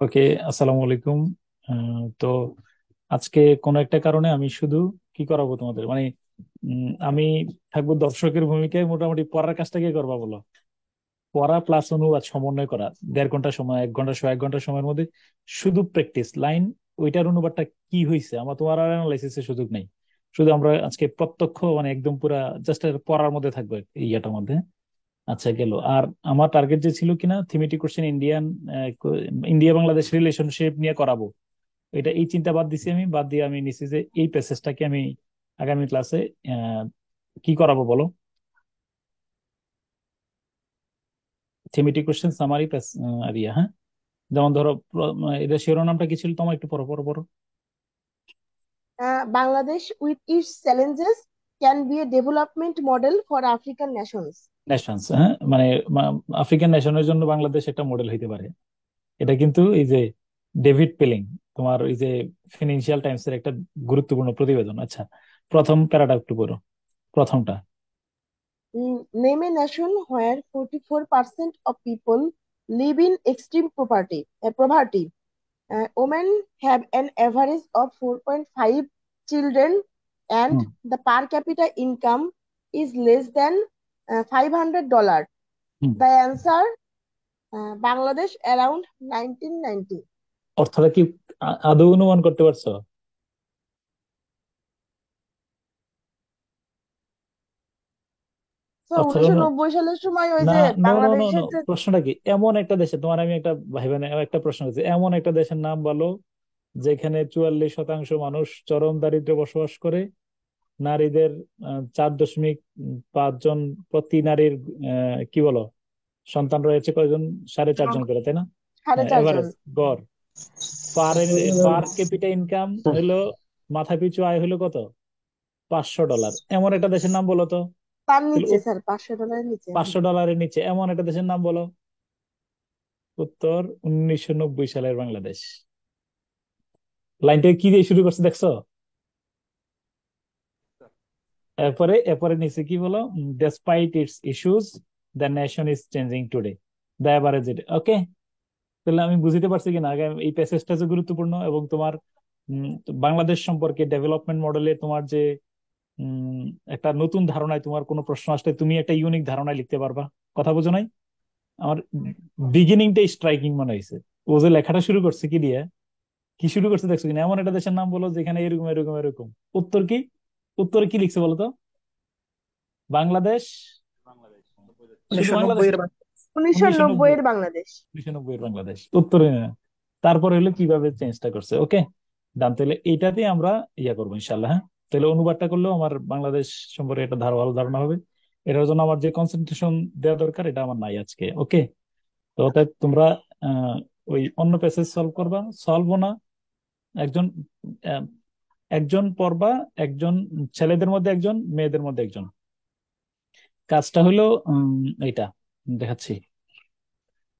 ওকে, আসসালামু আলাইকুম। তো আজকে কোনো একটা কারণে আমি শুধু কি করাবো তোমাদের, মানে আমি থাকবো দর্শকের ভূমিকায়। মোটামুটি পড়ার কাজটা কে করবা বলো? পড়া প্লাস অনুবাদ সমন্বয় করা। 1.5 ঘন্টা সময়, 1 ঘন্টা, 1.5 ঘন্টা সময়ের মধ্যে শুধু প্র্যাকটিস লাইন, ওইটার অনুবাদটা কি হয়েছে আমার তোমার আর অ্যানালাইসিসের সুযোগ নেই। শুধু আমরা আজকে প্রত্যক্ষ, মানে একদম পুরা জাস্ট পড়ার মধ্যে থাকবো এই ইয়াটার মধ্যে। আচ্ছা, গেল। আর আমার টার্গেট যে ছিল কিনা thematic question India Bangladesh relationship নিয়ে করাবো, এটা এই চিন্তা বাদ দিছি। আমি বাদ দিয়ে আমি নিছি যে এই প্যাসেজটাকে আমি আগামী ক্লাসে কি করাবো বলো? থিমেটিক কোশ্চেন সামারি আর ইয়া, হ্যাঁ। যেমন ধরো এটা শিরোনামটা কি ছিল তোমার, একটু পড়ো পড়ো পড়ো। Bangladesh, with its challenges, can be a development model for African nations. Nations, হ্যাঁ, মানে আফ্রিকান নেশনের জন্য বাংলাদেশ একটা মডেল হইতে পারে। এটা কিন্তু এই যে ডেভিড পেলিং, তোমার ওই যে ফিনান্সিয়াল টাইমস এর একটা গুরুত্বপূর্ণ প্রতিবেদন। আচ্ছা, প্রথম প্যারাটা একটু পড়ো, প্রথমটা। Name a nation where 44% of people live in extreme poverty. Women have an average of 4.5 children, and hmm the per capita income is less than $500. Hmm. The answer, Bangladesh around 1990. অর্থটা কি আদৌ অনুমান করতে পারছো? তো অর্থটা 1990 সালের সময় ওই না, যে নো নো নো নো। বাংলাদেশের যে প্রশ্নটা কি, এমন একটা দেশে তোমার আমি একটা ভাইবা একটা প্রশ্ন করছি, এমন একটা দেশের নাম বলো যেখানে 44% মানুষ চরম দারিদ্র্যে বসবাস করে। নারীদের 4.5 জন প্রতি নারীর কি বলো সন্তান রয়েছে কয়জন? 4.5 জন করে, তাই না? সাড়ে চারজন এভারেজ গড় পার পার ক্যাপিটা ইনকাম হলো, মাথা পিছু আয় হলো কত? $500। এমন একটা দেশের নাম বলো তো। তার তাহলে নিচে স্যার, $500 নিচে। $500 নিচে এমন একটা দেশের নাম বলো। উত্তর 1990 সালের বাংলাদেশ। লাইনটা কি দিয়ে শুরু করছে দেখছো? এরপরে এরপরে নিচে কি বলো? Despite its issues, the nation is changing today, the average. Okay, তাহলে আমি বুঝতে পারছি কিনা আগে এই প্যাসেজটা যে গুরুত্বপূর্ণ, এবং তোমার বাংলাদেশ সম্পর্কে ডেভেলপমেন্ট মডেলে তোমার যে উম, একটা নতুন ধারণায় তোমার কোনো প্রশ্ন আসলে তুমি একটা ইউনিক ধারণায় লিখতে পারবা। কথা বোঝো নাই? আমার বিগিনিংটা স্ট্রাইকিং মনে হয়েছে। ও যে লেখাটা শুরু করছে কি দিয়ে, কি শুরু করছে দেখছো কিনা? এমন একটা দেশের নাম বলো যেখানে এরকম এরকম এরকম। উত্তর কি? উত্তরে কি লিখছে বলো তো? বাংলাদেশ, শুধু উনিশশো বাংলাদেশ নব্বই এর না, উনিশশো উনিশশো নব্বই নব্বই এর বাংলাদেশ। 1990 এর বাংলাদেশ উত্তরে না। তারপরে হলো কিভাবে চেঞ্জটা করছে। ওকে, ডান। তাহলে এইটাতেই আমরা ইয়া করবো ইনশাল্লাহ, হ্যাঁ। তাহলে অনুবাদটা করলেও আমার বাংলাদেশ সম্পর্কে একটা ভালো ধারণা হবে। এটার জন্য আমার যে কনসেন্ট্রেশন দেওয়া দরকার এটা আমার নাই আজকে। ওকে, তো অতএব তোমরা আহ, ওই অন্য প্যাসেজ সলভ করবা, সলভও না, একজন আহ, একজন পড়বা, একজন ছেলেদের মধ্যে একজন, মেয়েদের মধ্যে একজন। কাজটা হলো এইটা দেখাচ্ছি।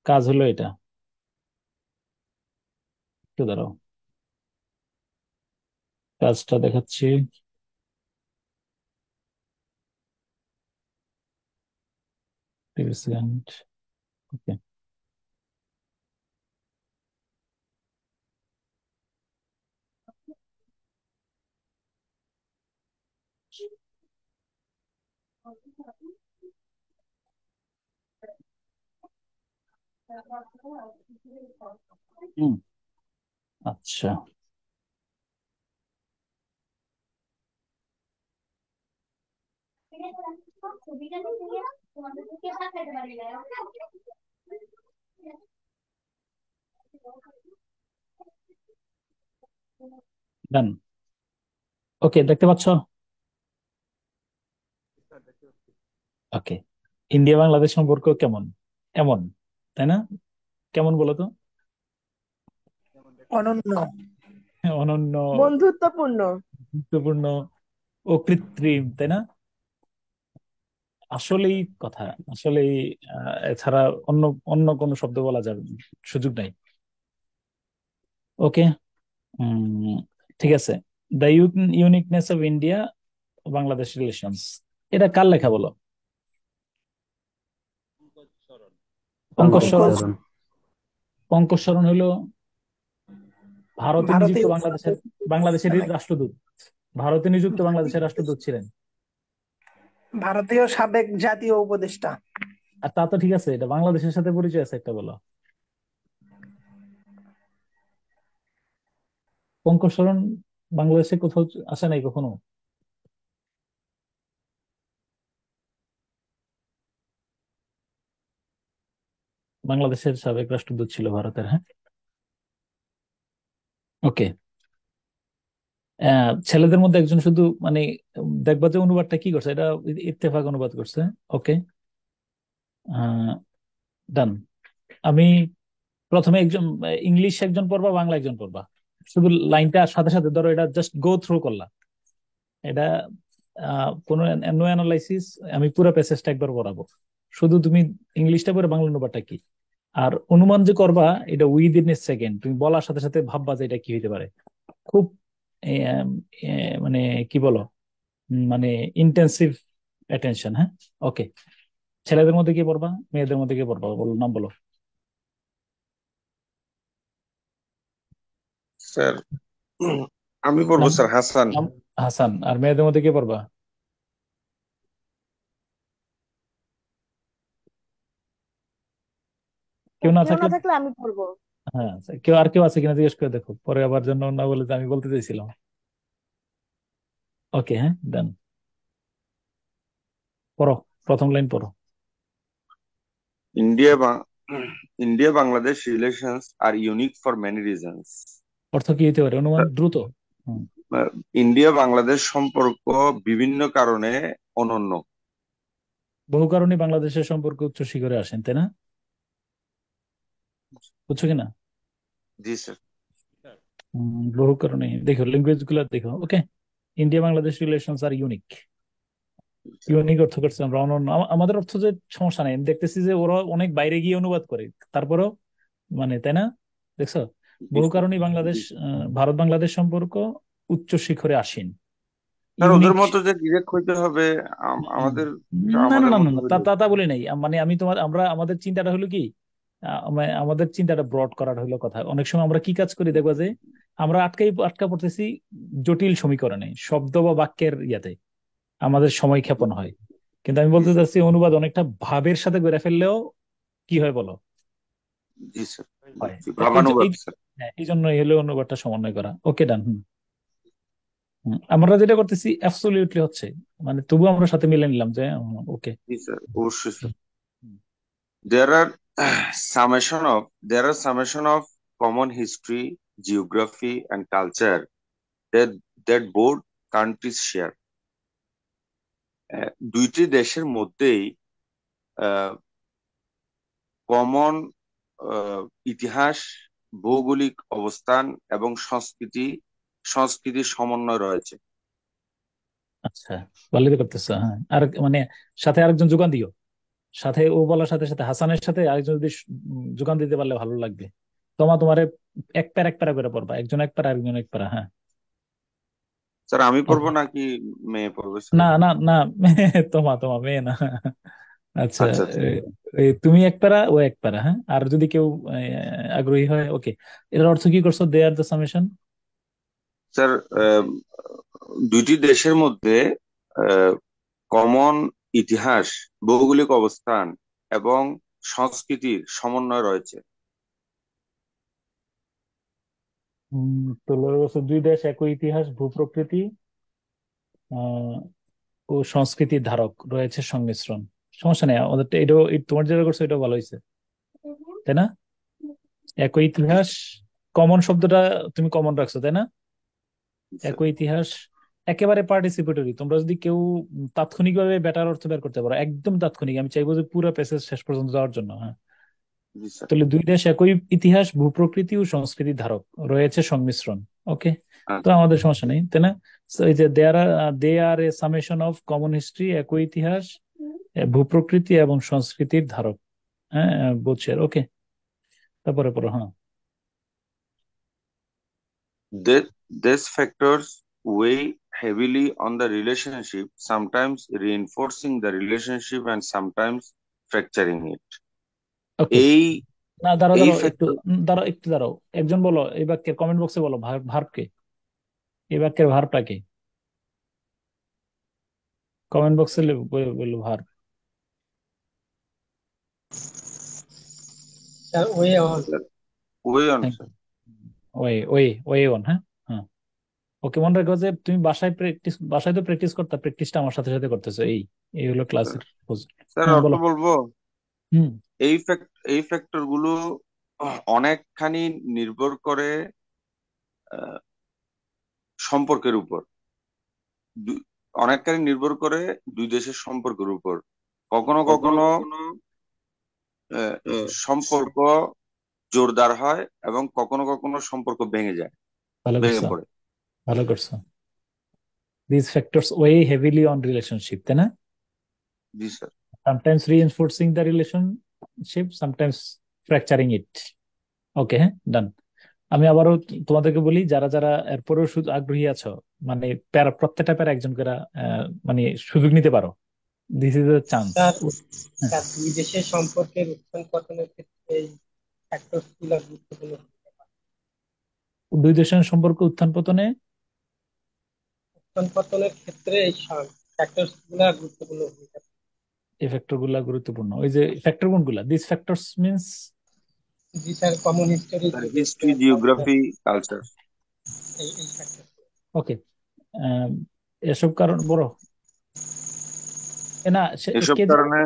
কাজ হলো এটা, একটু দাঁড়াও, কাজটা দেখাচ্ছি। 30 সেকেন্ড। ওকে, হুম, আচ্ছা। ডান। ওকে, দেখতে পাচ্ছ? ওকে, ইন্ডিয়া বাংলাদেশ সম্পর্ক কেমন? এমন, তাই না? কেমন বলো তো? অনন্য। অনন্য, বন্ধুত্বপূর্ণ। গুরুত্বপূর্ণ, অকৃত্রিম, তাই না? আসলেই কথা, আসলেই এছাড়া অন্য অন্য কোনো শব্দ বলা যাবে না, সুযোগ নাই। ওকে, ঠিক আছে। The uniqueness of India Bangladesh relations, এটা কার লেখা বলো? পঙ্কজ পঙ্কজ সরণ। সরণ। পঙ্কজ সরণ হলো ভারতে নিযুক্ত ভারতীয় বাংলাদেশের বাংলাদেশের নাই। রাষ্ট্রদূত, ভারতে নিযুক্ত বাংলাদেশের রাষ্ট্রদূত ছিলেন। ভারতীয় সাবেক জাতীয় উপদেষ্টা। আর তা তো ঠিক আছে, এটা বাংলাদেশের সাথে পরিচয় আছে একটা, বলো। পঙ্কজ সরণ বাংলাদেশে কোথাও আসে নাই কখনো? বাংলাদেশের সাবেক রাষ্ট্রদূত ছিল ভারতের, হ্যাঁ। ওকে। ছেলেদের মধ্যে একজন শুধু মানে দেখবা যে অনুবাদটা কি করছে, এটা ইত্তেফাক অনুবাদ করছে। ওকে, ডান। আমি প্রথমে একজন ইংলিশ একজন পড়বা, বাংলা একজন পড়বা। শুধু লাইনটা সাথে সাথে ধরো, এটা জাস্ট গো থ্রু করলা। এটা কোনো নো অ্যানালাইসিস, আমি পুরো প্যাসেজটা একবার পড়াবো। শুধু তুমি ইংলিশটা পড়ে বাংলা অনুবাদটা কি। আর অনুমান যে করবা, এটা উইদিন এ সেকেন্ড, তুমি বলার সাথে সাথে ভাববা যে এটা কি হইতে পারে। খুব মানে কি বলো, মানে ইন্টেন্সিভ অ্যাটেনশন, হ্যাঁ। ওকে, ছেলেদের মধ্যে কি পড়বা, মেয়েদের মধ্যে কি পড়বা, বলো, নাম বলো। স্যার, আমি বলবো নাম, স্যার হাসান। নাম হাসান। আর মেয়েদের মধ্যে কি পড়বা? কেউ না কেউ না থাকলে, থাকলে আমি পড়বো। হ্যাঁ, কেউ আর কেউ আছে কিনা জিজ্ঞেস করে দেখো, পরে আবার জন্য না বলে যে আমি বলতে চাইছিলাম। ওকে, হ্যাঁ, ডান। পড়ো, প্রথম লাইন পড়ো। India India Bangladesh relations are unique for many reasons. অর্থ কি হতে পারে, অনুমান দ্রুত। হুম। ইন্ডিয়া বাংলাদেশ সম্পর্ক বিভিন্ন কারণে অনন্য। বহু কারণে বাংলাদেশের সম্পর্ক উচ্চ শিখরে আসেন, তাই না? বুঝছো কিনা? জি স্যার। বহু কারণে দেখো, ল্যাঙ্গুয়েজ গুলো দেখো। ওকে, India Bangladesh relations are unique. Unique অর্থ করছে আমরা অনন্য। আমাদের অর্থ যে সমস্যা নাই, আমি দেখতেছি যে ওরা অনেক বাইরে গিয়ে অনুবাদ করে, তারপরেও মানে, তাই না? দেখছো, জি বহু স্যার। কারণে বাংলাদেশ, জি ভারত বাংলাদেশ সম্পর্ক উচ্চ শিখরে আসেন। স্যার, ওদের ইউনিক। মতো যে ডিরেক্ট হইতে হবে আমাদের, না না আমাদের না না মতো না, তা হইলে। তা তা বলি নাই। মানে আমি তোমার, আমরা আমাদের চিন্তাটা হলো কি, আমাদের চিন্তাটা ব্রড করার হলো কথা। অনেক সময় আমরা কি কাজ করি দেখবা যে, আমরা আটকা পড়তেছি জটিল সমীকরণে, শব্দ বা বাক্যের ইয়াতে আমাদের সময় ক্ষেপণ হয়। কিন্তু আমি জি বলতে স্যার। চাচ্ছি, অনুবাদ অনেকটা ভাবের সাথে করে ফেললেও কি হয় বলো, জি স্যার। হয়। বুঝছি, এই এই ভাবানুবাদ স্যার। হ্যাঁ, এই জন্যই হলো অনুবাদটা সমন্বয় করা। ওকে, ডান। আমরা যেটা করতেছি অ্যাবসলিউটলি হচ্ছে, মানে তবু আমরা সাথে মিলে নিলাম যে ওকে। জি স্যার, অবশ্যই sir. There are summation of common history, geography, and culture that both countries share. দুইটি দেশের মধ্যেই কমন ইতিহাস, ভৌগোলিক অবস্থান এবং সংস্কৃতির সমন্বয় রয়েছে। আচ্ছা, ভালোই করতেছো, হ্যাঁ। আর মানে সাথে আরেকজন যোগান দিও, সাথে ও বলার সাথে সাথে হাসানের সাথে আরেকজন যদি যোগান দিতে পারলে ভালো লাগবে। তোমারে এক প্যারা করে পড়বা, একজন এক প্যারা, আরেকজন এক প্যারা, হ্যাঁ। স্যার, আমি ওকে। পড়বো নাকি মেয়ে পড়বে স্যার? না না না, তোমা মেয়ে না। আচ্ছা, আচ্ছা আচ্ছা। তুমি এক প্যারা, ও এক প্যারা, হ্যাঁ। আর যদি কেউ আগ্রহী হয়, ওকে। এর অর্থ কি করছো, দে আর দ্য সামেশন? স্যার, দুইটি দেশের মধ্যে কমন ইতিহাস, ভৌগোলিক অবস্থান এবং সংস্কৃতির সমন্বয় রয়েছে। ষোলো বছর, দুই দেশ, একই ইতিহাস, ভূপ্রকৃতি আহ ও সংস্কৃতির ধারক রয়েছে সংমিশ্রণ। সমস্যা নেই, আমাদের এটাও তোমার যেটা করছো এটাও ভালো হয়েছে, তাই না? একই ইতিহাস, কমন শব্দটা তুমি কমন রাখছো, তাই না? স্যার। একই ইতিহাস, একেবারে পার্টিসিপেটরি। তোমরা যদি কেউ তাৎক্ষণিকভাবে বেটার অর্থ বের করতে পারো, একদম তাৎক্ষণিক, আমি চাইবো যে পুরো প্যাসেজ শেষ পর্যন্ত যাওয়ার জন্য, হ্যাঁ। জি স্যার। তাহলে দুই দেশ, একই ইতিহাস, ভূপ্রকৃতি ও সংস্কৃতির ধারক রয়েছে সংমিশ্রণ। ওকে, তো আচ্ছা। আমাদের সমস্যা নেই, তাই না? So, এই যে দে আর এ সামেশন অফ কমন হিস্ট্রি, একই ইতিহাস, ভূপ্রকৃতি এবং সংস্কৃতির ধারক, হ্যাঁ, বুঝছে। ওকে, তারপরে পড়ো, হ্যাঁ। These factors weigh heavily on the relationship, sometimes reinforcing the relationship and sometimes fracturing it. ওকে, এই না, দাঁড়াও এই দাঁড়াও একটু, ফ্যাক্টর, দাঁড়াও একটু দাঁড়াও। একজন বলো এই বাক্যের, কমেন্ট বক্সে বলো ভার্ব কে, এই বাক্যের ভার্বটা কি? কমেন্ট বক্সে বলো ভার্ব। Sir weigh on. ওই thank answer. Weigh weigh weigh on, হ্যাঁ হ্যাঁ। ওকে, মনে রাখো যে তুমি বাসায় তো প্র্যাকটিস করতে, প্র্যাকটিসটা আমার সাথে সাথে করতেছো, এই এই হলো ক্লাসের। স্যার হ্যাঁ অর্থ বলো। বলবো, হুম। এই ফ্যাক্টর গুলো অনেকখানি নির্ভর করে আহ, সম্পর্কের উপর। দু- অনেকখানি নির্ভর করে দুই দেশের সম্পর্কের উপর। কখনো কখনো কখনো কখনো আহ, সম্পর্ক জোরদার হয় এবং কখনো কখনো সম্পর্ক ভেঙে যায়, ভালো ভেঙে করছো, পড়ে। ভালো করছো। This factors weigh heavily on relationship, তাই না? জি sir. Sometimes reinforcing the relationship, sometimes fracturing it. Okay, হ্যাঁ, ডান। আমি আবারও তোমাদেরকে বলি, যারা যারা এরপরেও শুধু আগ্রহী আছো, মানে প্রত্যেকটা প্যারা একজন করে মানে সুযোগ নিতে পারো। This is a chance. Sir, sir দুই দেশের সম্পর্কের উত্থান পতনের ক্ষেত্রে এই ফ্যাক্টরস গুলো গুরুত্বপূর্ণ। দুই দেশের সম্পর্ক উত্থান পতনে উত্থান পতনের ক্ষেত্রে এই ফ্যাক্টরস গুলা গুরুত্বপূর্ণ ভূমিকা পালন এই ফ্যাক্টর গুলা গুরুত্বপূর্ণ। ওই যে ফ্যাক্টর কোনগুলা, দিস ফ্যাক্টরস মিনস। করে। জি sir, common history, sir history, geography, culture, geography, culture. এই ফ্যাক্টর। ওকে, এসব কারণ বড় না এসব কে যে কারণে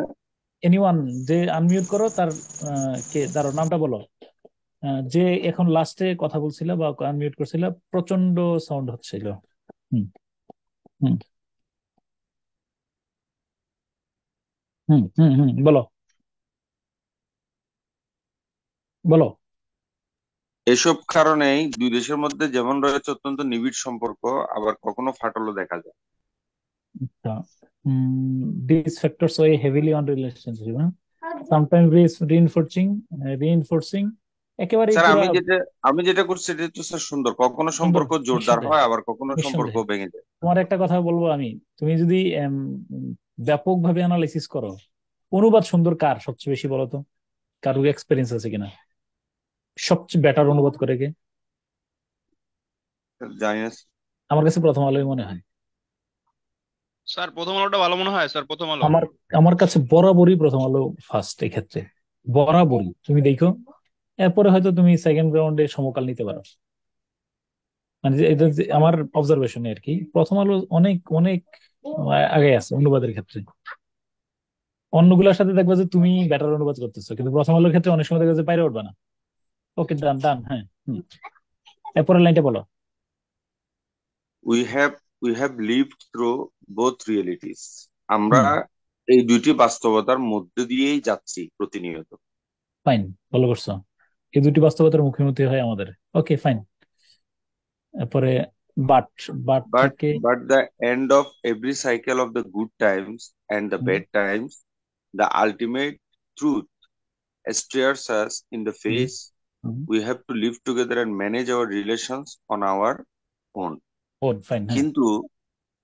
এনিওয়ান, যে আনমিউট করো তার কে, তার নামটা বলো। যে এখন লাস্টে কথা বলছিল বা আনমিউট করছিল, প্রচন্ড সাউন্ড হচ্ছিল। হুম হুম হুম, বলো বলো। এসব কারণেই দুই দেশের মধ্যে যেমন রয়েছে অত্যন্ত নিবিড় সম্পর্ক, আবার কখনো ফাটলও দেখা যায়। This factors weigh heavily on relationship, sometimes reinforcing, reinforcing, একেবারেই স্যার পুরা আমি যেটা করছি সেটা তো স্যার সুন্দর, কখনো সুন্দর। সম্পর্ক জোরদার নিঃসন্দেহে, হয় আবার কখনো সম্পর্ক নিঃসন্দেহে। ভেঙে যায়। তোমার একটা কথা বলবো আমি, তুমি যদি ব্যাপকভাবে অ্যানালাইসিস করো, অনুবাদ সুন্দর কার সবচেয়ে বেশি বলো তো? কারোর এক্সপিরিয়েন্স আছে কিনা সবচেয়ে বেটার অনুবাদ করে কে? স্যার জানি না। আমার কাছে প্রথম আলোই মনে হয়। স্যার প্রথম আলোটা ভালো মনে হয়, স্যার প্রথম আলো। আমার আমার কাছে বরাবরই প্রথম আলো ফার্স্ট এক্ষেত্রে, বরাবরই। তুমি দেখো, এরপরে হয়তো তুমি সেকেন্ড রাউন্ডে সমকাল নিতে পারো। মানে এটা যে আমার অবজারভেশনে আর কি, প্রথম আলো অনেক অনেক আগে আছে অনুবাদের ক্ষেত্রে। অন্যগুলোর সাথে দেখবা যে তুমি বেটার অনুবাদ করতেছো, কিন্তু প্রথম আলোর ক্ষেত্রে অনেক সময় দেখবা যে বাইরে উঠবে না। ওকে, ডান ডান, হ্যাঁ। হুম, এরপরের লাইনটা বলো। We have we have lived through both realities. আমরা হুম, এই দুইটি বাস্তবতার মধ্যে দিয়েই যাচ্ছি প্রতিনিয়ত। ফাইন, ভালো করছো। এই দুটি বাস্তবতার মুখোমুখি হয় আমাদের। ওকে, ফাইন। এরপরে বাট, বাট But থেকে but the end of every cycle of the good times and the hmm, bad times, the ultimate truth stares us in the hmm, face. Hmm, We have to live together and manage our relations on our own. Or fine, হ্যাঁ। কিন্তু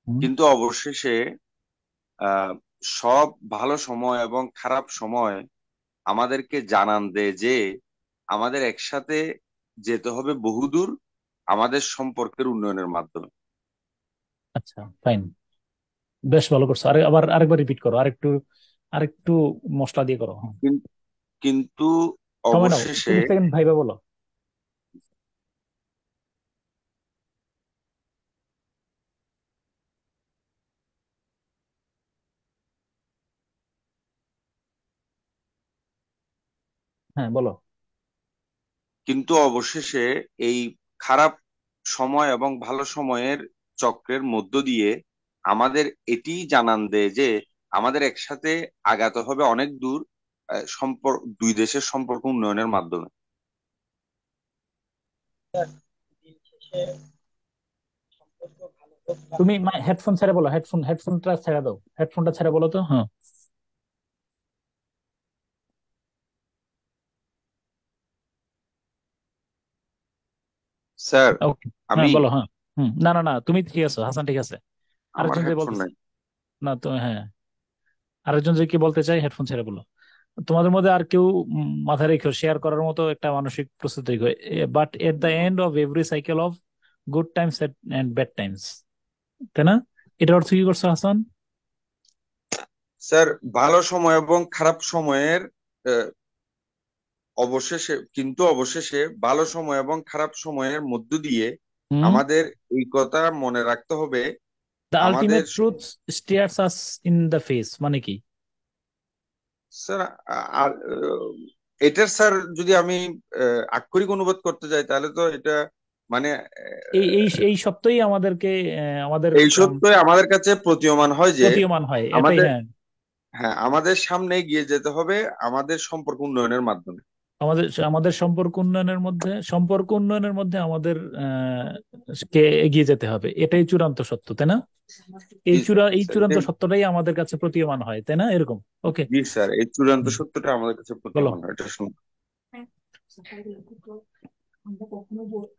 হুম, কিন্তু অবশেষে আহ সব ভালো সময় এবং খারাপ সময় আমাদেরকে জানান দেয় যে আমাদের একসাথে যেতে হবে বহুদূর আমাদের সম্পর্কের উন্নয়নের মাধ্যমে। আচ্ছা, ফাইন, বেশ ভালো করছো। আবার আরেকবার রিপিট করো, আরেকটু আরেকটু মশলা দিয়ে করো, হ্যাঁ। কিন- কিন্তু সময় নাও, অবশেষে 30 সেকেন্ড ভাইবা বলো। হ্যাঁ বলো। অবশেষে এই খারাপ সময় এবং ভালো সময়ের চক্রের মধ্য দিয়ে আমাদের এটি জানান দেয় যে আমাদের একসাথে আগাতে হবে অনেক দূর, সম্পর্ক, দুই দেশের সম্পর্ক উন্নয়নের মাধ্যমে। স্যার দিন শেষে সম্পর্ক ভালো হোক বা তুমি খারাপ হোক, হেডফোন ছেড়ে বলো, হেডফোনটা ছেড়ে দাও, হেডফোনটা ছেড়ে বলো তো, হ্যাঁ। স্যার ওকে, হ্যাঁ আমি বলো, হ্যাঁ। না না না, তুমি ঠিক আছো, হাসান ঠিক আছে। আমার আরেকজন যে হেডফোন বলতেছে, নাই। না তো, হ্যাঁ, আরেকজন যে কি বলতে চাই, হেডফোন ছেড়ে বলো। তোমাদের মধ্যে আর কেউ মাথায় রেখো শেয়ার করার মতো একটা মানসিক প্রস্তুতি রেখো। But at the end of every cycle of good times and bad times, তাই না? এটার অর্থ কি করছো হাসান? স্যার ভালো সময় এবং খারাপ সময়ের আহ, অবশেষে ভালো সময় এবং খারাপ সময়ের মধ্য দিয়ে হুম। আমাদের এই কথা মনে রাখতে হবে। দ্য আমাদের ultimate truth stares us in the face মানে কি? স্যার আর এটার স্যার যদি আমি আক্ষরিক অনুবাদ করতে যাই তাহলে তো এটা মানে এই এই এই সত্যই আমাদেরকে আমাদের এই সত্যই আমাদের কাছে প্রতীয়মান হয় যে প্রতীয়মান হয়, এটাই। আমাদের, হ্যাঁ, হ্যাঁ, আমাদের সামনে এগিয়ে যেতে হবে আমাদের সম্পর্ক উন্নয়নের মাধ্যমে। আমাদের আমাদের সম্পর্ক উন্নয়নের মধ্যে আমাদের কে এগিয়ে যেতে হবে, এটাই চূড়ান্ত সত্য, তাই না? জি স্যার, এই স্যার চূড়ান্ত এটাই। সত্যটাই আমাদের কাছে প্রতীয়মান হয়, তাই না? এরকম। ওকে, জি স্যার, এই চূড়ান্ত সত্যটা আমাদের কাছে বলো। প্রতীয়মান হয়, এটা শুনুন।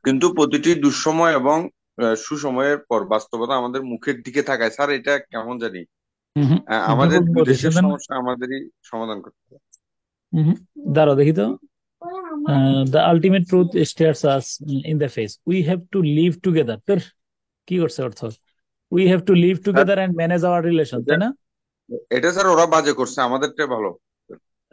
কিন্তু প্রতিটি দুঃসময় এবং সুসময়ের পর বাস্তবতা আমাদের মুখের দিকে তাকায়। স্যার এটা কেমন জানি হুম, আমাদের ডবল দুই নোটিস, দেশের তাই না? সমস্যা আমাদেরই সমাধান করতে হবে। হুম, দাঁড়াও দেখি তো। The ultimate truth stares us in the face, we have to live together. কি করছে অর্থ? We have to live sir together and manage our relation, এটা তাই না? এটা স্যার ওরা বাজে করছে, আমাদেরটা ভালো।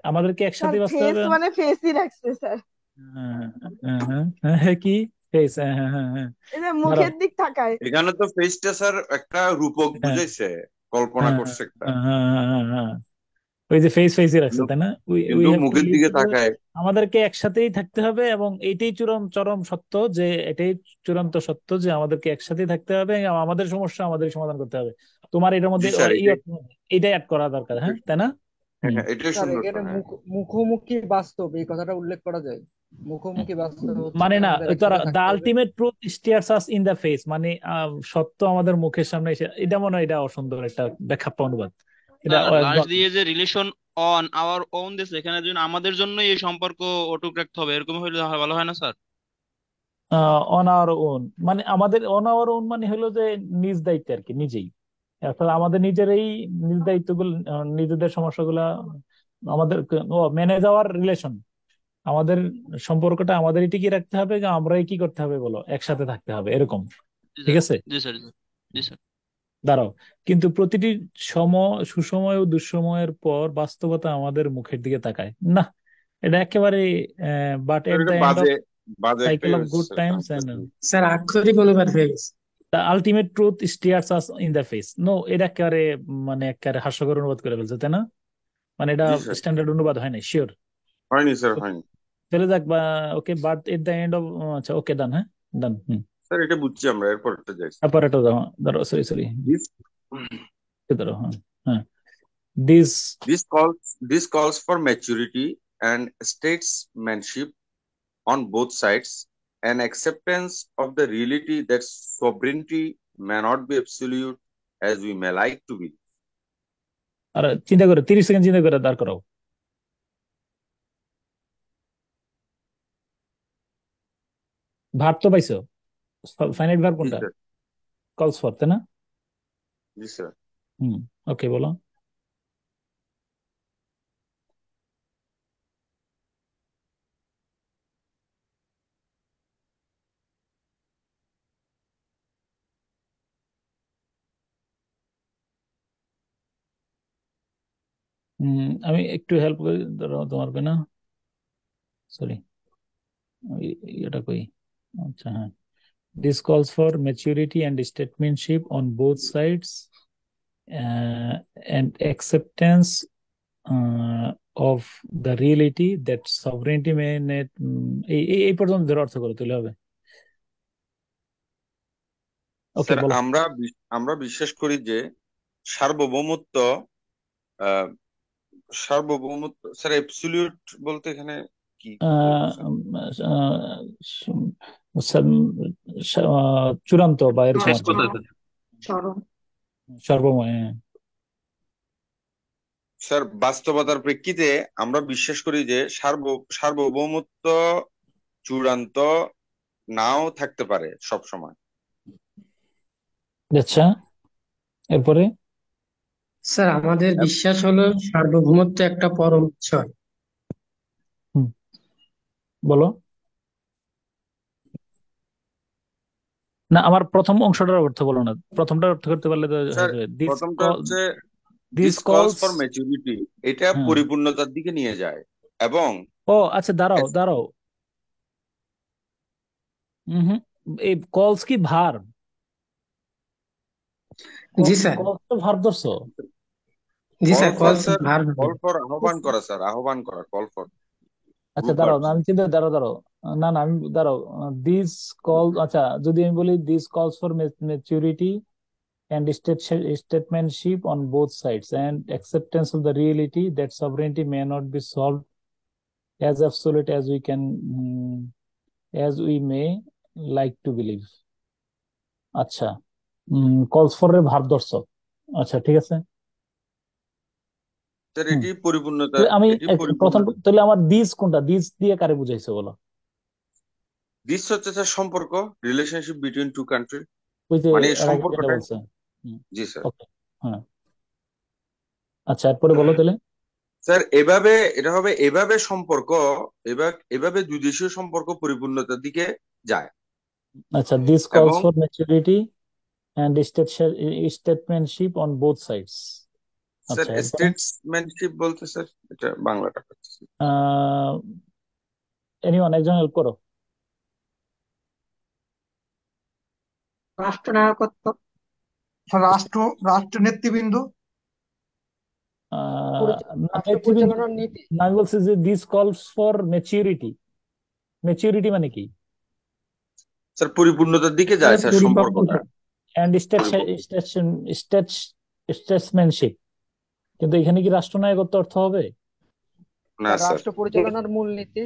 আমাদেরকে স্যার একসাথে বাঁচতে ফেস হবে। মানে ফেসই রাখছে স্যার, হ্যাঁ, হ্যাঁ, হ্যাঁ, হ্যাঁ, হ্যাঁ, কি ফেস? হ্যাঁ, হ্যাঁ, হ্যাঁ, হ্যাঁ। এটা দাঁড়াও। মুখের দিক তাকায়। এখানে তো ফেসটা স্যার একটা রূপক হ্যাঁ, বুঝাইছে, কল্পনা হ্যাঁ, করছে একটা, হ্যাঁ, হ্যাঁ, হ্যাঁ, হ্যাঁ, হ্যাঁ। ওই যে ফেসই রাখছে, কিন্তু তাই না? উই উই কিন্তু হ্যাভ টু মুখের লিভ দিকে টুগেদার। তাকায়। আমাদেরকে একসাথেই থাকতে হবে, এবং এইটাই চরম সত্য যে এটাই চূড়ান্ত সত্য যে আমাদেরকে একসাথেই থাকতে হবে এবং আমাদের সমস্যা আমাদের সমাধান করতে হবে। তোমার এটার জি মধ্যে স্যার, এই এটাই। এইটাই অ্যাড করা দরকার, হ্যাঁ, তাই না? হ্যাঁ, হুম। হ্যাঁ, এটাই স্যার সুন্দর এখানে স্যার, হ্যাঁ। মুখোমুখি বাস্তব এই কথাটা উল্লেখ করা যায়। মুখোমুখি বাস্তব হচ্ছে মানে না, আমাদের তারা একসাথে দ্য থাকতে হবে। Ultimate truth stares us in the face মানে সত্য আমাদের মুখের সামনে এসে, এটা মনে হয় এটা অসুন্দর একটা ব্যাখ্যাপ্য অনুবাদ। এটা স্যার লাস্ট দিয়ে যে রিলেশন অন আওয়ার ওন দিছে, এখানে জন্য আমাদের জন্যই এই সম্পর্ক অটুট রাখতে হবে, এরকম হইলে ভালো হয় না স্যার? অন আওয়ার ওন মানে আমাদের অন আওয়ার ওন মানে হলো যে নিজ দায়িত্বে আর কি, নিজেই। অর্থাৎ আমাদের নিজেরই নিজ দায়িত্বগুলো, নিজেদের সমস্যাগুলা আমাদের ম্যানেজ আওয়ার রিলেশন, আমাদের সম্পর্কটা আমাদেরই টিকিয়ে রাখতে হবে, আমরাই কি করতে হবে বলো, একসাথে থাকতে হবে, এরকম। জি ঠিক স্যার, আছে, জি স্যার, জি স্যার। দাঁড়াও। কিন্তু প্রতিটি সুসময় ও দুঃসময়ের পর বাস্তবতা আমাদের মুখের দিকে তাকায় না, এটা একেবারে। বাট স্যার এট এটা দ্য এন্ড বাজে, অফ বাজে একটা সাইকেল ইয়ে অফ হয়েছে good sir, times and translation. Sir আক্ষরিক অনুবাদ হয়ে গেছে। The ultimate truth stares us in the face, no, এটা একেবারে মানে একেবারে হাস্যকর অনুবাদ করে ফেলছে, তাই না? মানে এটা জি স্যার, স্ট্যান্ডার্ড অনুবাদ হয় না, শিওর। হয়নি স্যার, হয়নি। চলে যাক বা, okay, but at the end of, আচ্ছা, ওকে, ডান, হ্যাঁ, ডান। হুম। স্যার এটা বুঝছি আমরা, এরপরটা যাই স্যার। তারপর এটা ধরো, সরি সরি, দিস ধরো, হ্যাঁ, হ্যাঁ। This this calls for maturity and statesmanship on both sides, an acceptance of the reality that sovereignty may not be absolute as we may like to be. আর চিন্তা করে 30 second চিন্তা করে দাঁড় করাও। Verb তো পাইছো, ফাইনাইট ভার্ব জি কোনটা? Sir, কলস ফর, তাই না? জি স্যার। হুম। ওকে, বলো। আমি একটু হেল্প করে ধরো তোমার না, সরি, এটা কই? আচ্ছা, হ্যাঁ। This calls for maturity and statementship on both sides, and acceptance of the reality that sovereignty মেনে, এই পর্যন্ত ধরে অর্থ করে তুলে হবে। ওকে, স্যার বলো। আমরা বিশ্বাস করি যে সার্বভৌমত্ব, আহ, স্যার অ্যাবসলিউট বলতে এখানে কি বলবো আহ, স্যার? আহ, চূড়ান্ত বা এরকম শেষ আর কি, কথা স্যার। সর্বময়, হ্যাঁ। স্যার বাস্তবতার প্রেক্ষিতে আমরা বিশ্বাস করি যে সার্বভৌমত্ব চূড়ান্ত নাও থাকতে পারে সব সময়। আচ্ছা, এরপরে? স্যার আমাদের বিশ্বাস হলো সার্বভৌমত্ব একটা পরম বিষয়। বলো। না, আমার প্রথম অংশটার অর্থ বলো না, প্রথমটার অর্থ করতে পারলে তো স্যার, হয়ে যাবে। দিস প্রথমটা কল, হচ্ছে দিস দিস কলস কলস। ফর ম্যাচুরিটি, এটা হ্যাঁ। পরিপূর্ণতার দিকে নিয়ে যায়। এবং ও আচ্ছা, দাঁড়াও দাঁড়াও। হুম। এই কলস কি ভার? জি স্যার। কলস তো ভার ধরছো। জি call sir, for calls sir, ভার। কল ফর আহ্বান করা স্যার, আহ্বান করা, কল ফর আচ্ছা গ্রুপ দাঁড়াও, ভার্বস। না আমি চিন্তা, দাঁড়াও দাঁড়াও। না না, আমি দাঁড়াও। দিস কল, আচ্ছা যদি আমি বলি this calls for maturity and statesmanship on both sides and acceptance of the reality that sovereignty may not be solved as absolute as we can, as we may like to believe. আচ্ছা, কলস for এর ভার দর্শক। আচ্ছা ঠিক আছে। Sir, হুম। এটি পরিপূর্ণতা, তাহলে আমি এটি প্রথম, পরিপূর্ণতা। তাহলে আমার দিস কোনটা, দিস দিয়ে কারে বুঝাইছে বলো? দিস হচ্ছে স্যার সম্পর্ক, রিলেশনশিপ বিটুইন টু কান্ট্রি, ওই যে মানে এই এর আগে যেটা সম্পর্কটা। বলছে। জি স্যার। ওকে। হ্যাঁ। আচ্ছা এরপরে বলো তাহলে। স্যার, এভাবে এটা হবে, এভাবে সম্পর্ক, এভাবে এভাবে দুই দেশীয় সম্পর্ক পরিপূর্ণতার দিকে যায়। আচ্ছা, দিস কলস এবং for maturity and statesmanship on both sides. Sir, আচ্ছা এরপরে স্টেটসম্যানশিপ বলতে স্যার, এটা বাংলাটা হচ্ছে। আহ এনিওয়ান, একজন হেল্প করো। রাষ্ট্রনায়কত্ব, রাষ্ট্র রাষ্ট্র নেতৃবৃন্দ। না, রাষ্ট্র নেতৃবৃন্দ। পরিচালনার নীতি। না, আমি বলছি যে this calls for maturity. Maturity মানে কি? স্যার, পরিপূর্ণতার দিকে যায় স্যার সম্পর্কটা। অ্যান্ড পরিপূর্ণ স্টেটসম্যানশিপ, কিন্তু এখানে কি রাষ্ট্রনায়কত্ব অর্থ হবে? না স্যার। রাষ্ট্র পরিচালনার মূলনীতি।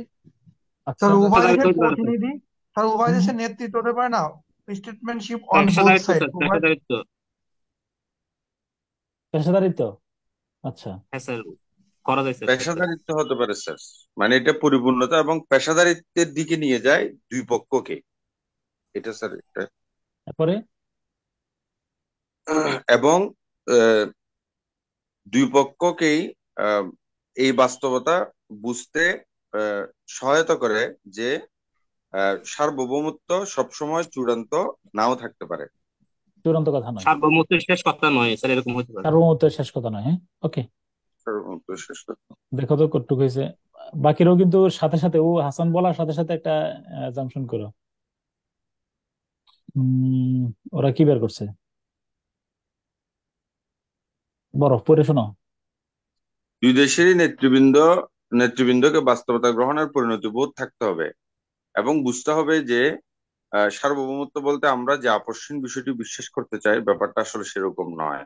আচ্ছা। স্যার উভয় দেশের পেশাদারিত্ব পারে স্যার। প্রতিনিধি, স্যার উভয় হুম, দেশের নেতৃত্ব হতে পারে না, স্টেটম্যানশিপ অন বোথ পেশাদারিত্ব সাইড স্যার, উভয়। পেশাদারিত্ব। পেশাদারিত্ব। আচ্ছা। হ্যাঁ স্যার, করা যায় স্যার সেটা। পেশাদারিত্ব হতে পারে স্যার, মানে এটা পরিপূর্ণতা এবং পেশাদারিত্বের দিকে নিয়ে যায় দুই পক্ষকে, এটা স্যার এটা। তারপরে এবং আহ, দুই পক্ষকেই আহ, এই বাস্তবতা বুঝতে আহ, সহায়তা করে যে সার্বভৌমত্ব সবসময় চূড়ান্ত নাও থাকতে পারে। চূড়ান্ত কথা নয়, সার্বভৌমত্বের শেষ কথা নয় স্যার, এরকম হতে পারে। সার্বভৌমত্বের শেষ কথা নয়। হ্যাঁ, ওকে। সার্বভৌমত্ব শেষ কথা। দেখো তো কতটুকু হয়েছে। বাকিরাও কিন্তু সাথে সাথে, ও হাসান বলার সাথে সাথে একটা জাম্পশন করো। উম, ওরা কি বের করছে? বরফ পড়ে শোনো। দুই দেশেরই নেতৃবৃন্দকে বাস্তবতা গ্রহণের পরিণতি বোধ থাকতে হবে এবং বুঝতে হবে যে সার্বভৌমত্ব বলতে আমরা যে আপসহীন বিষয়টি বিশ্বাস করতে চাই, ব্যাপারটা আসলে সেরকম নয়।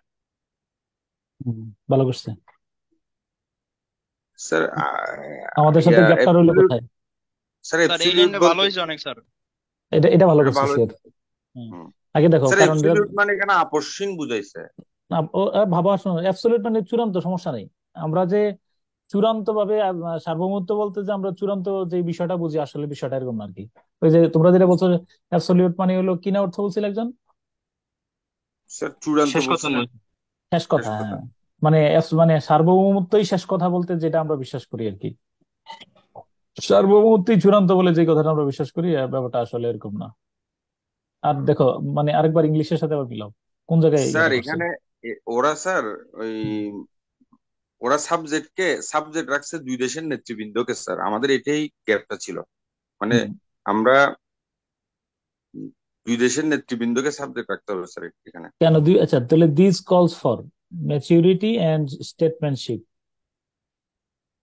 ভালো করছে। স্যার, আমাদের সাথে গ্যাপটা রইলো অ্যাবসলিউট, কোথায়? স্যার স্যার এই অ্যাবসলিউট লাইনটা ভালো বলতে, হয়েছে অনেক স্যার। এটা এটা ভালো এটা করছে, ভালো। শিওর। হুম। আগে দেখো, স্যার কারণ অ্যাবসলিউট মানে এখানে আপসহীন বুঝাইছে। ভাবা, শোনো, অ্যাবসলিউট মানে চূড়ান্ত, সমস্যা নেই। আমরা যে চূড়ান্ত ভাবে সার্বভৌমত্ব বলতে যে আমরা চূড়ান্ত যে বিষয়টা বুঝি, আসলে বিষয়টা এরকম না আর কি। ওই যে তোমরা যেটা বলছো, অ্যাবসলিউট মানে হলো কি না অর্থ বলছিল একজন? স্যার চূড়ান্ত শেষ কথা বলছে না, নয়। শেষ শেষ কথা, কথা। হ্যাঁ। মানে মানে সার্বভৌমত্বই শেষ কথা বলতে যেটা আমরা বিশ্বাস করি আর কি। সার্বভৌমত্বই চূড়ান্ত বলে যে কথাটা আমরা বিশ্বাস করি, ব্যাপারটা আসলে এরকম না। আর দেখো, মানে আরেকবার ইংলিশের সাথে আবার মিলাও, কোন জায়গায় স্যার এটা করছে? এখানে ওরা স্যার ওই ওরা সাবজেক্ট রাখছে দুই দেশের নেতৃবৃন্দকে স্যার, আমাদের এটাই গ্যাপটা ছিল, মানে হুম। আমরা দুই দেশের নেতৃবৃন্দকে সাবজেক্ট রাখতে হবে স্যার এখানে। কেন দুই? আচ্ছা তাহলে this calls for maturity and statesmanship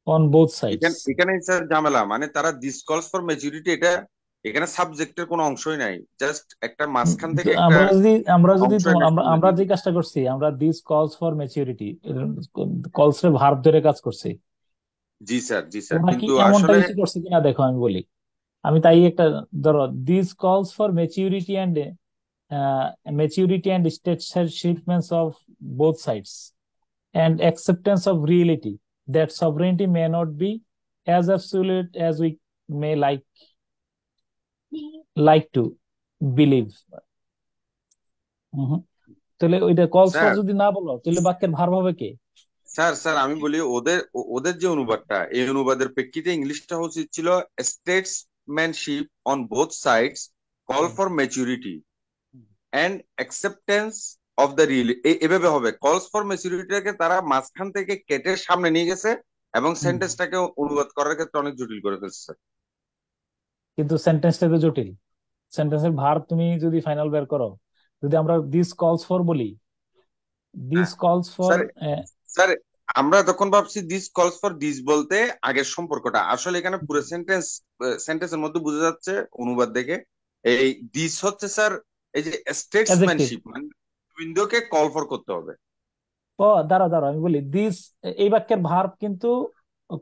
on both sides. এখানে স্যার ঝামেলা, মানে তারা দিস কলস ফর ম্যাচুরিটি, এটা এখানে সাবজেক্টের কোনো অংশই নাই, জাস্ট একটা মাঝখান থেকে একটা আমরা যদি অংশ এনে আমরা সামনে আমরা দিয়ে যে দিই। কাজটা করছি, আমরা দিস কলস ফর ম্যাচিউরিটি কলস এর ভার্ব ধরে কাজ করছি। জি স্যার, জি স্যার, ওরা কি কিন্তু এমনটা আসলে কিছু করছে কিনা দেখো, আমি বলি। আমি তাই একটা, ধরো, this calls for maturity and statements of both sides and acceptance of reality that sovereignty may not be as absolute as we may like to believe. তাহলে ওইটা কলস ফর স্যার, যদি না বলো, তাহলে বাক্যের ভার্ব হবে কে? স্যার স্যার আমি বলি ওদের যে অনুবাদটা, এই অনুবাদের প্রেক্ষিতে ইংলিশটা উচিত ছিল statesmanship on both sides call for maturity and acceptance of the real, এভাবে হবে। কলস ফর ম্যাচুরিটিকে তারা মাঝখান থেকে কেটে সামনে নিয়ে গেছে এবং সেন্টেন্সটাকে অনুবাদ করার ক্ষেত্রে অনেক জটিল করে ফেলছে। কিন্তু সেন্টেন্সটা তো জটিল। সেন্টেন্সের ভার্ব তুমি যদি ফাইনাল বের করো, যদি আমরা দিস কলস ফর বলি, this calls for, sir sir আমরা তখন ভাবছি দিস কলস ফর দিস বলতে আগের সম্পর্কটা, আসলে এখানে পুরো সেন্টেন্সের মধ্যে বোঝা যাচ্ছে অনুবাদ দেখে এই দিস হচ্ছে স্যার এই যে অ্যাডজেক্টিভ। স্টেটসম্যানশিপ, মানে বিন্দুকে কল ফর করতে হবে। ও দাঁড়া দাঁড়া, আমি বলি দিস, এই বাক্যের ভার্ব কিন্তু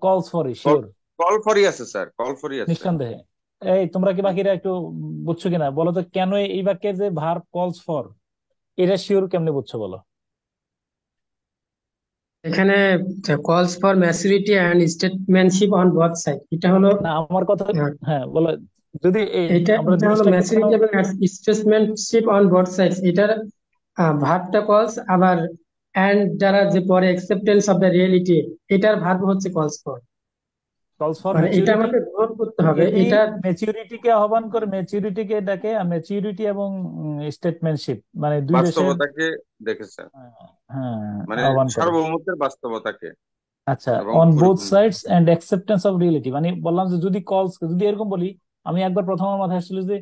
কলস ফরই, শিওর, কল ফরই আছে স্যার, কল ফরই আছে। নিঃসন্দেহে। এই তোমরা কি বাকিরা একটু বুঝছো কিনা বলো তো, কেন এই বাক্যের যে ভার্ব কলস ফর, এটা শিওর কেমনে বুঝছো বলো? এখানে calls for maturity and statesmanship on both side, এটা হলো না আমার কথা, হ্যাঁ বলো। যদি এটা আমরা এটা হলো জিনিসটা কেন, ম্যাচুরিটি এবং স্টেটসম্যানশিপ অন বোথ সাইডস, এটার ভার্বটা কলস, আবার অ্যান্ড দ্বারা যে পরে অ্যাকসেপ্টেন্স অফ দ্য রিয়েলিটি, এটার ভার্ব হচ্ছে কলস ফর। কলস ফর মানে এটা ম্যাচুরিটি, আমাকে গ্রহণ করতে হবে। এটি এটা ম্যাচুরিটিকে আহ্বান করে, ম্যাচুরিটিকে ডাকে, আর ম্যাচুরিটি এবং স্টেটমেন্টশিপ মানে দুই দেশের, বাস্তবতাকে দেখেছে, হ্যাঁ মানে আহ্বান করে। সার্বভৌমত্বের বাস্তবতাকে আচ্ছা, এবং অন বোথ পরিপূর্ণ। Sides and acceptance of reality, মানে বললাম যে যদি কলস, যদি এরকম বলি, আমি একবার প্রথম আমার মাথায় আসছিল যে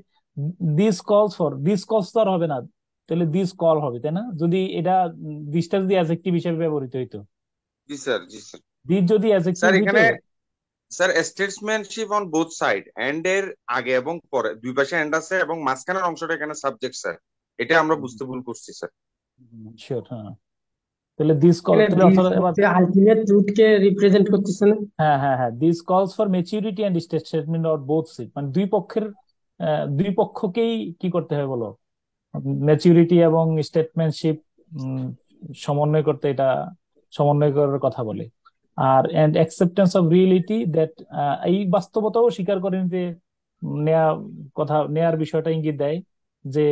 দিস কলস ফর, দিস কলস তো আর হবে না, তাহলে দিস কল হবে, তাই না? যদি এটা দিসটা যদি অ্যাডজেক্টিভ হিসেবে ব্যবহৃত হইতো, জি স্যার, জি স্যার। দিস যদি অ্যাডজেক্টিভ স্যার হইতো। এখানে sir statesmanship on both side, and এর আগে এবং পরে দুই পাশে এন্ড আছে এবং মাঝখানের অংশটা এখানে সাবজেক্ট স্যার, এটা আমরা বুঝতে ভুল করছি স্যার। শিওর, হ্যাঁ। তাহলে দিস কল, এখানে তাহলে অর্থাৎ এবার আলটিমেট ট্রুথকে রিপ্রেজেন্ট করতেছে না? হ্যাঁ হ্যাঁ হ্যাঁ, this calls for maturity and statement of both side, মানে দুই পক্ষের, দুই পক্ষকেই কি করতে হবে বলো, ম্যাচুরিটি এবং স্টেটমেন্টশিপ সমন্বয় করতে, এটা সমন্বয় করার কথা বলে। আর and acceptance of reality, that এই বাস্তবতাও স্বীকার করে নিতে নেয়া, কথা নেয়ার বিষয়টা ইঙ্গিত দেয় যে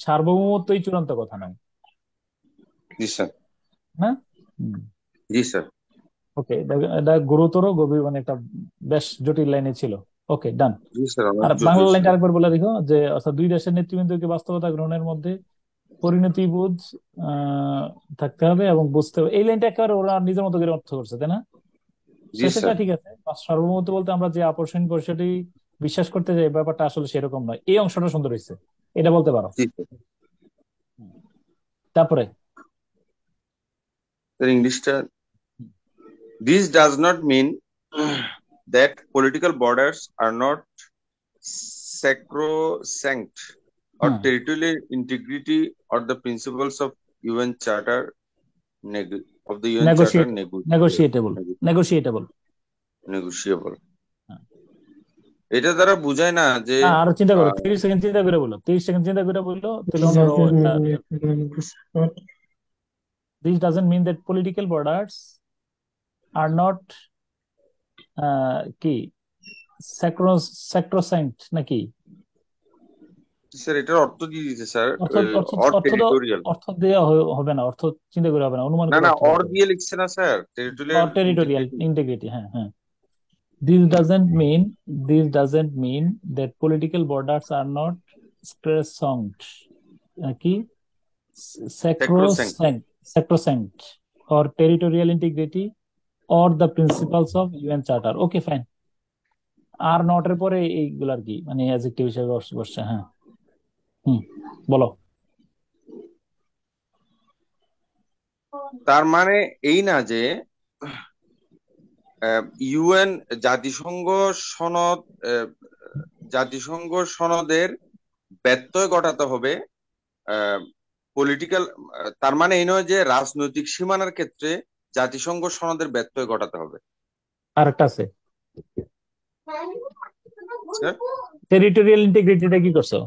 সার্বভৌমত্বই চূড়ান্ত কথা নয়। জি স্যার, হ্যাঁ, জি স্যার। ওকে, এটা গুরুতর গভীর, মানে একটা বেশ জটিল লাইনে ছিল। ওকে, ডান। জি স্যার, অনেক আর বাংলা জটিল লাইনটা ছিল। আরেকবার বলে দেখো, যে অর্থাৎ দুই দেশের নেতৃবৃন্দকে বাস্তবতা গ্রহণের মধ্যে পরিণতিবোধ থাকতে হবে এবং বুঝতে হবে। এই লাইনটা একেবারে ওরা নিজের মতো করে অর্থ করছে, তাই না? জি শেষেরটা স্যার, ঠিক আছে, সার্বভৌমত্ব বলতে আমরা যে আপসহীন বিষয়টি বিশ্বাস করতে যাই, ব্যাপারটা আসলে সেরকম নয়, এই অংশটা সুন্দর হয়েছে, এটা বলতে পারো। জি স্যার। তারপরে স্যার ইংলিশটা, this does not mean that political borders are not sacrosanct or territorial integrity or the principles of UN Charter of the UN Charter negotiable. এটা দ্বারা বুঝায় না যে আরো চিন্তা করো, 30 সেকেন্ড চিন্তা করে বলো, 30 সেকেন্ড চিন্তা করে বললো, this doesn't mean that political borders are not কি sacrosanct নাকি? স্যার এটার অর্থ কি দিতে স্যার? অর্থ দেওয়া হবে না, অর্থ চিন্তা করে হবে না, অনুমান করে। না অর দিয়ে লিখছে না স্যার, টেরিটোরিয়াল ইন্টিগ্রিটি। হ্যাঁ হ্যাঁ, this doesn't mean that political borders are not sacrosanct কি sacrosanct or territorial integrity or the principles of UN Charter. Okay fine, are not এর পরে এইগুলার কি মানে অ্যাডজেক্টিভ হিসেবে বসছে। হ্যাঁ, বলো। তার মানে এই না যে ইউএন জাতিসংঘ সনদের ব্যত্যয় ঘটাতে হবে পলিটিক্যাল, তার মানে এই নয় যে রাজনৈতিক সীমানার ক্ষেত্রে জাতিসংঘ সনদের ব্যত্যয় ঘটাতে হবে। আরেকটা আছে, টেরিটোরিয়াল ইন্টিগ্রিটিটা কি করছো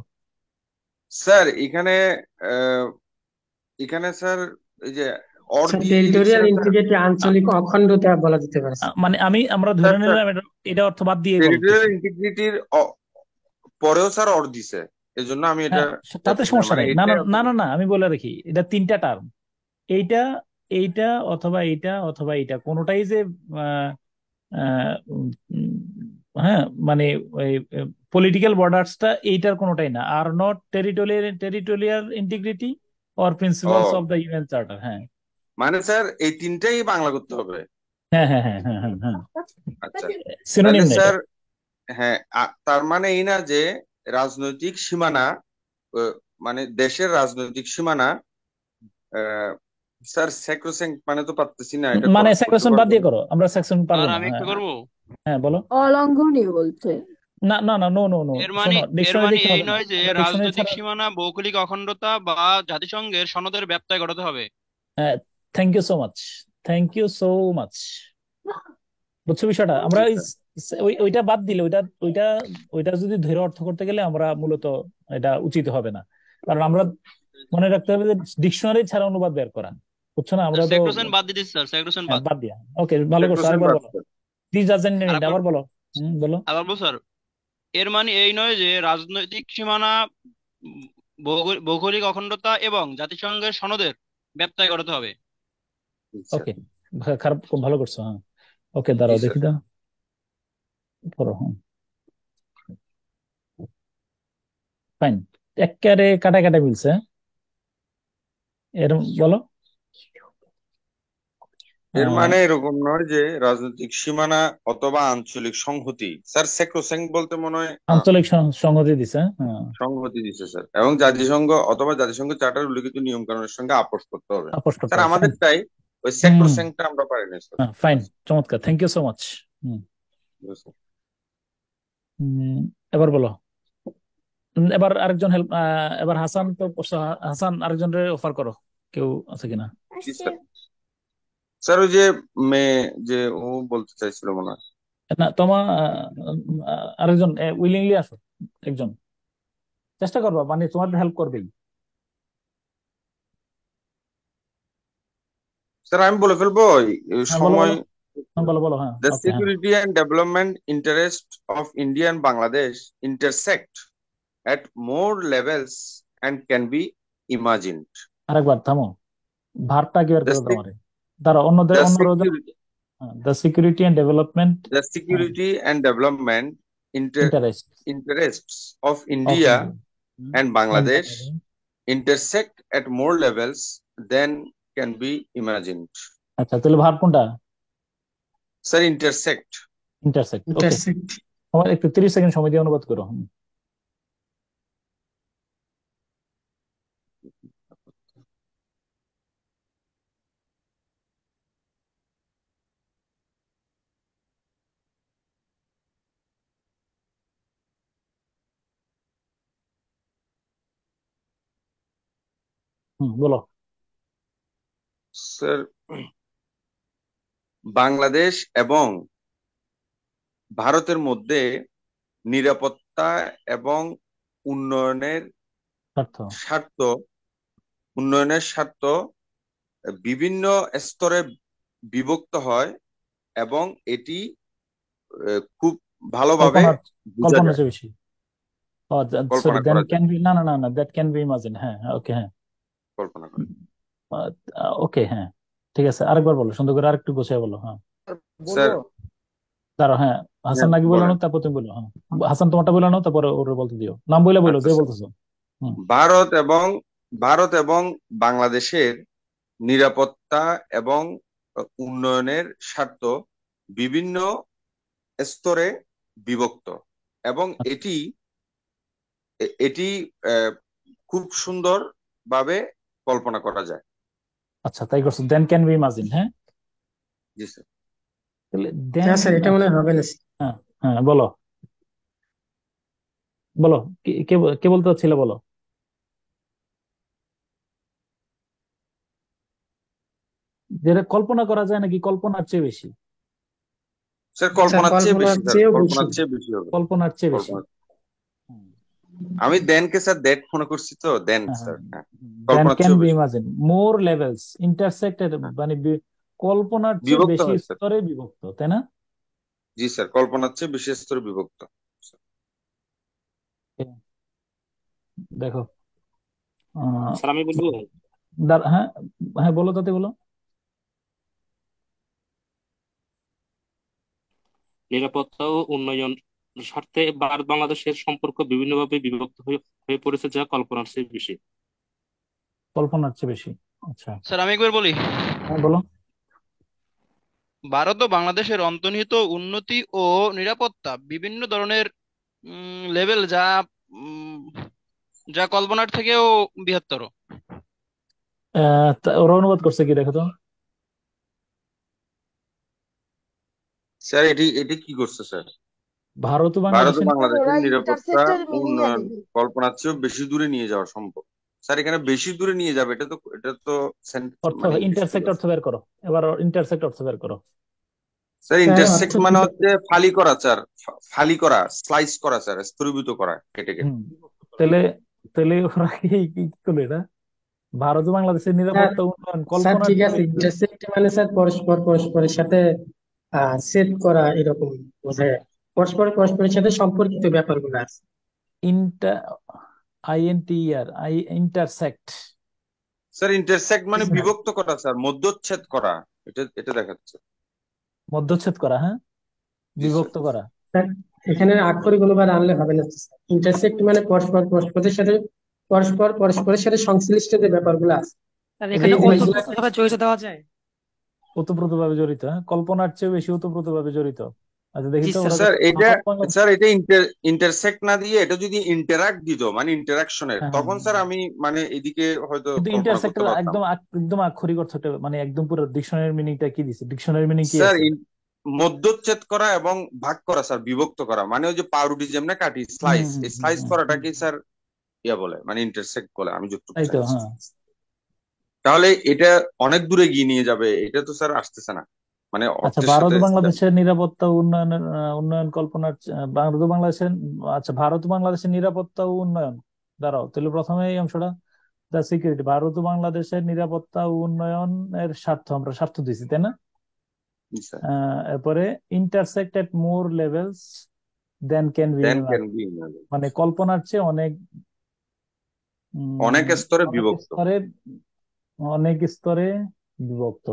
স্যার? এখানে স্যার এই যে টেরিটোরিয়াল ইন্টিগ্রিটি, আঞ্চলিক অখণ্ডতা বলা যেতে পারে। মানে আমরা ধরে নিলাম এটা অর্থ বাদ দিয়ে টেরিটোরিয়াল ইন্টিগ্রিটির পরেও স্যার অর দিছে, এজন্য আমি এটা তাতে সমস্যা নেই। না না না না, আমি বলে রাখি, এটা তিনটা টার্ম। এইটা অথবা এইটা অথবা এইটা কোনোটাই যে আহ, আহ, উম, উম, হ্যাঁ মানে পলিটিক্যাল বর্ডার্সটা এইটার কোনোটাই না, আর not territorial integrity or principles of ও দ্য ইউএন চার্টার। হ্যাঁ মানে স্যার এই তিনটাই বাংলা করতে হবে। হ্যাঁ হ্যাঁ হ্যাঁ হ্যাঁ হ্যাঁ হ্যাঁ, আচ্ছা, তাহলে সিনোনিম না এটা। স্যার, হ্যাঁ, তার মানে এই না যে রাজনৈতিক সীমানা, আহ, মানে দেশের রাজনৈতিক সীমানা, আহ, স্যার স্যাক্রোস্যাঙ্ক্ট মানে তো পারতেছি না, এটা মানে করতে সেকশন বাদ পারবো দিয়ে না। করো, আমরা সেকশন পারবো আর না। আমি হ্যাঁ একটা করব। হ্যাঁ বলো। অলঙ্ঘনীয় বলছে। না না না, নো নো নো, এর মানে শোনো এর ডিকশনারি মানে দেখতে এই হবে না, নয় যে আমরা ডিকশনারি রাজনৈতিক ছাড়া। সীমানা ভৌগোলিক অখণ্ডতা বা জাতিসংঘের সনদের ব্যত্যয় ঘটাতে হবে। Thank you so much, thank you so much. বুঝছো বিষয়টা? আমরা জি স্যার। ওইটা বাদ দিলে ওইটা ওইটা ওইটা যদি ধরে অর্থ করতে গেলে আমরা মূলত এটা উচিত হবে না, কারণ আমরা মনে রাখতে হবে যে ডিকশনারি ছাড়া অনুবাদ বের করা। বুঝছো না? আমরা স্যার তো স্যাক্রোসেন্ট বাদ দিতেছি, স্যার স্যাক্রোসেন্ট হ্যাঁ বাদ। বাদ দিয়া। ওকে, ভালো করছো, স্যাক্রোস্যাঙ্ক্ট আরেকবার বাদ বলো। স্যার। প্লিজ ডাজেন্ট আর মিন, একবার আবার বলো। বলো। আবার বলবো স্যার, এর মানে এই নয় যে রাজনৈতিক সীমানা ভৌগোলিক অখণ্ডতা এবং জাতিসংঘের সনদের ব্যত্যয় ঘটাতে হবে। আচ্ছা। ওকে, খারাপ, খুব ভালো করছো। হ্যাঁ ওকে, জি দাঁড়াও স্যার। দেখি তো, করো। হ্যাঁ ফাইন, একেবারে কাটা কাটা মিলছে। এর বলো। এর আহ, মানে এরকম নয় যে রাজনৈতিক সীমানা অথবা আঞ্চলিক সংহতি, স্যার স্যাক্রোস্যাঙ্ক্ট বলতে মনে হয় আঞ্চলিক সংহতি দিছে। হ্যাঁ সংহতি দিচ্ছে স্যার, এবং জাতিসংঘ অথবা জাতিসংঘ চার্টার উল্লিখিত নিয়ম কানুনের সঙ্গে আপোষ করতে হবে। আপোষ করতে স্যার হবে, ফাইন। আমাদেরটাই ওই হুম, স্যাক্রোস্যাঙ্ক্টটা আমরা পারি না স্যার। হ্যাঁ ফাইন, চমৎকার, থ্যাংক ইউ সো মাচ। হুম হুম, এবার বলো। এবার আরেকজন হেল্প, এবার হাসান তো করছো। হাসান আরেকজনের অফার করো, কেউ আছে কিনা। জি স্যার। স্যার ওই যে মেয়ে, যে ও বলতে চাইছিল মনে হয়। না তোমার আরেকজন উইলিংলি আসো, একজন চেষ্টা করবা, মানে তোমার হেল্প করবেই। স্যার আমি বলে ফেলবো এই হ্যাঁ বলো সময়। বলো। হ্যাঁ বলো বলো, হ্যাঁ The ওকে হ্যাঁ। security and development interests of India and Bangladesh intersect at more levels and can be imagined. আরেকবার থামো, ভার্বটা কি বের The, করে দাও sec- আমারে। দাঁড়াও, অন্যদের the, অন্য রোজা। security, the security and development the security and development interest interests of of India India and and Bangladesh বাংলাদেশ। intersect at more levels than can be imagined. আচ্ছা তাহলে ভার্ব কোনটা? Sir, intersect. ইন্টারসেক্ট, ওকে। Intersect. আমার একটু 30 second সময় দিয়ে অনুবাদ করো। বলো। Sir, বাংলাদেশ এবং ভারতের মধ্যে নিরাপত্তা এবং উন্নয়নের স্বার্থ। স্বার্থ উন্নয়নের স্বার্থ বিভিন্ন স্তরে বিভক্ত হয়, এবং এটি খুব ভালোভাবে কল্পনার, বোঝা কল্পনার যায়, চেয়ে বেশি। ও সরি, কল্পনা দেন করা ক্যান যায়, বি, না না না না, দ্যাট ক্যান বি ইমাজিন। হ্যাঁ ওকে হ্যাঁ। কল্পনা করা যায়। ওকে হ্যাঁ, ঠিক আছে, আরেকবার বলো সুন্দর করে, আরেকটু গোছায় বলো। হ্যাঁ স্যার, বলবো? দাঁড়াও, হ্যাঁ হাসান হ্যাঁ নাকি বলানো, বলেন। তারপর তুমি বলো। হ্যাঁ হাসান তোমারটা বলানো, তারপরে ওর বলতে দিও, নাম বলে বলো আচ্ছা যে স্যার, বলতেছো। হুম ভারত এবং ভারত এবং বাংলাদেশের নিরাপত্তা এবং উন্নয়নের স্বার্থ বিভিন্ন স্তরে বিভক্ত, এবং আচ্ছা এটি এটি আহ, খুব সুন্দর ভাবে কল্পনা করা যায়। আচ্ছা, তাই করছো, দেন ক্যান বি ইমাজিন। হ্যাঁ জি স্যার। তাহলে দেন। হ্যাঁ স্যার, এটা মনে হয় হবে না। হ্যাঁ হ্যাঁ বলো, বলো কে কে কে বলতে চাচ্ছিলে, বলো। যেটা কল্পনা করা যায় নাকি কল্পনার চেয়ে বেশি? স্যার স্যার কল্পনার চেয়ে বেশি, কল্পনার স্যার চেয়েও বেশি। কল্পনার চেয়ে বেশি হবে। কল্পনার চেয়ে বেশি। কল্পনা, আমি দেনকে স্যার দেখ মনে করছি তো, দেন স্যার, হ্যাঁ দেন কল্পনার ক্যান চেয়েও বি বেশি। ইমাজিন মোর লেভেলস ইন্টারসেক্টেড, হ্যাঁ, মানে কল্পনার চেয়ে বিভক্ত বেশি হয় স্যার। স্তরে বিভক্ত, তাই না? জি স্যার, কল্পনার চেয়ে বেশি স্তরে বিভক্ত। দেখো, আহ, স্যার আমি বলবো? হ্যাঁ হ্যাঁ বলো, তাতে বলো। নিরাপত্তা ও উন্নয়ন স্বার্থে ভারত বাংলাদেশের সম্পর্ক বিভিন্নভাবে বিভক্ত হয়ে হয়ে পড়েছে, যা কল্পনার চেয়ে বেশি। কল্পনার চেয়ে বেশি। আচ্ছা, স্যার আমি একবার বলি। হ্যাঁ বলো। ভারত ও বাংলাদেশের অন্তর্নিহিত উন্নতি ও নিরাপত্তা বিভিন্ন ধরনের লেভেল উম, যা কল্পনার থেকেও বৃহত্তর। ওরা অনুবাদ করছে কি দেখো তো। স্যার এটি এটি কি করছে স্যার? ভারত ও ভারত ও বাংলাদেশের স্যার বাংলাদেশের ওরা নিরাপত্তা ইন্টারসেক্টের ও মিনিং উন্নয়ন নেবে। কল্পনার চেয়েও বেশি দূরে নিয়ে যাওয়া সম্ভব। স্যার এখানে বেশি দূরে নিয়ে যাবে, এটা তো অর্থ মানে ইংলিশ ইন্টারসেক্ট থেকে অর্থ বের করো। এবার ইন্টারসেক্ট অর্থ বের করো। স্যার স্যার অর্থ ইন্টারসেক্ট কি মানে স্যার? হচ্ছে ফালি করা স্যার, ফালি করা, স্লাইস করা স্যার, স্তরীভূত করা, কেটে কেটে। হুম। তাহলে তাহলে ওরা কি কি কি করলো এটা? ভারত ও বাংলাদেশের স্যার নিরাপত্তা উন্নয়ন স্যার কল্পনার ঠিক চেয়ে আছে, বেশি দূরে। ইন্টারসেক্ট মানে স্যার পরস্পর পরস্পরের সাথে সেট করা এরকম বোঝায়। পরস্পর পরস্পরের সাথে সম্পর্কিত ব্যাপারগুলো আছে। Inter INTER intersect. Sir intersect মানে স্যার বিভক্ত করা স্যার, মধ্যচ্ছেদ করা, এটা এটা দেখাচ্ছে। মধ্যচ্ছেদ করা, হ্যাঁ, জি স্যার। বিভক্ত করা। স্যার, এখানে আক্ষরিক অনুবাদ আনলে হবে না। ইন্টারসেক্ট মানে পরস্পর পরস্পরের সাথে সংশ্লিষ্ট যে ব্যাপারগুলো আছে আর এটা এখানে সেই এই জিনিসগুলো। ওতপ্রোতভাবে জড়িত দেওয়া যায়। ওতপ্রোতভাবে জড়িত, হ্যাঁ, কল্পনার চেয়ে বেশি ওতপ্রোতভাবে জড়িত। আচ্ছা দেখি জি তো স্যার। ওরা স্যার কত এটা ভারত বাংলাদেশ। স্যার এটা ইন্টারসেক্ট না দিয়ে এটা যদি ইন্টারাক্ট দিত, মানে ইন্টারাকশনের, হ্যাঁ, হ্যাঁ, তখন স্যার আমি মানে এদিকে হয়তো কিন্তু কল্পনা করতে ইন্টারসেক্টর পারতাম। একদম একদম আক্ষরিক অর্থটা মানে একদম পুরো ডিকশনারি মিনিংটা কি দিছে? ডিকশনারি মিনিং কি স্যার আছে? মধ্যচ্ছেদ করা এবং ভাগ করা স্যার, বিভক্ত করা, মানে ওই যে পাউরুটি যেমন কাটি হুম স্লাইস, হুম এই হুম স্লাইস হুম হুম। করাটাকে স্যার ইয়া বলে, মানে ইন্টারসেক্ট বলে, আমি যতটুকু তাই তো, জানি স্যার। হ্যাঁ। তাহলে এটা অনেক দূরে গিয়ে নিয়ে যাবে, এটা তো স্যার আসতেছে না, মানে আচ্ছা, অর্থের ভারত সাথে। বাংলাদেশের নিরাপত্তা ও উন্নয়নের উন্নয়ন কল্পনার ভারত ও বাংলাদেশের, আচ্ছা ভারত ও বাংলাদেশের নিরাপত্তা ও উন্নয়ন, দাঁড়াও তাহলে প্রথমে এই অংশটা, দ্য সিকিউরিটি, ভারত ও বাংলাদেশের নিরাপত্তা ও উন্নয়নের স্বার্থ, আমরা স্বার্থ দিছি তাই না? জি স্যার। এরপরে intersect at more levels then can be then can imagine, be মানে কল্পনার চেয়ে অনেক অনেক স্তরে অনেক বিভক্ত। স্তরে, অনেক স্তরে বিভক্ত।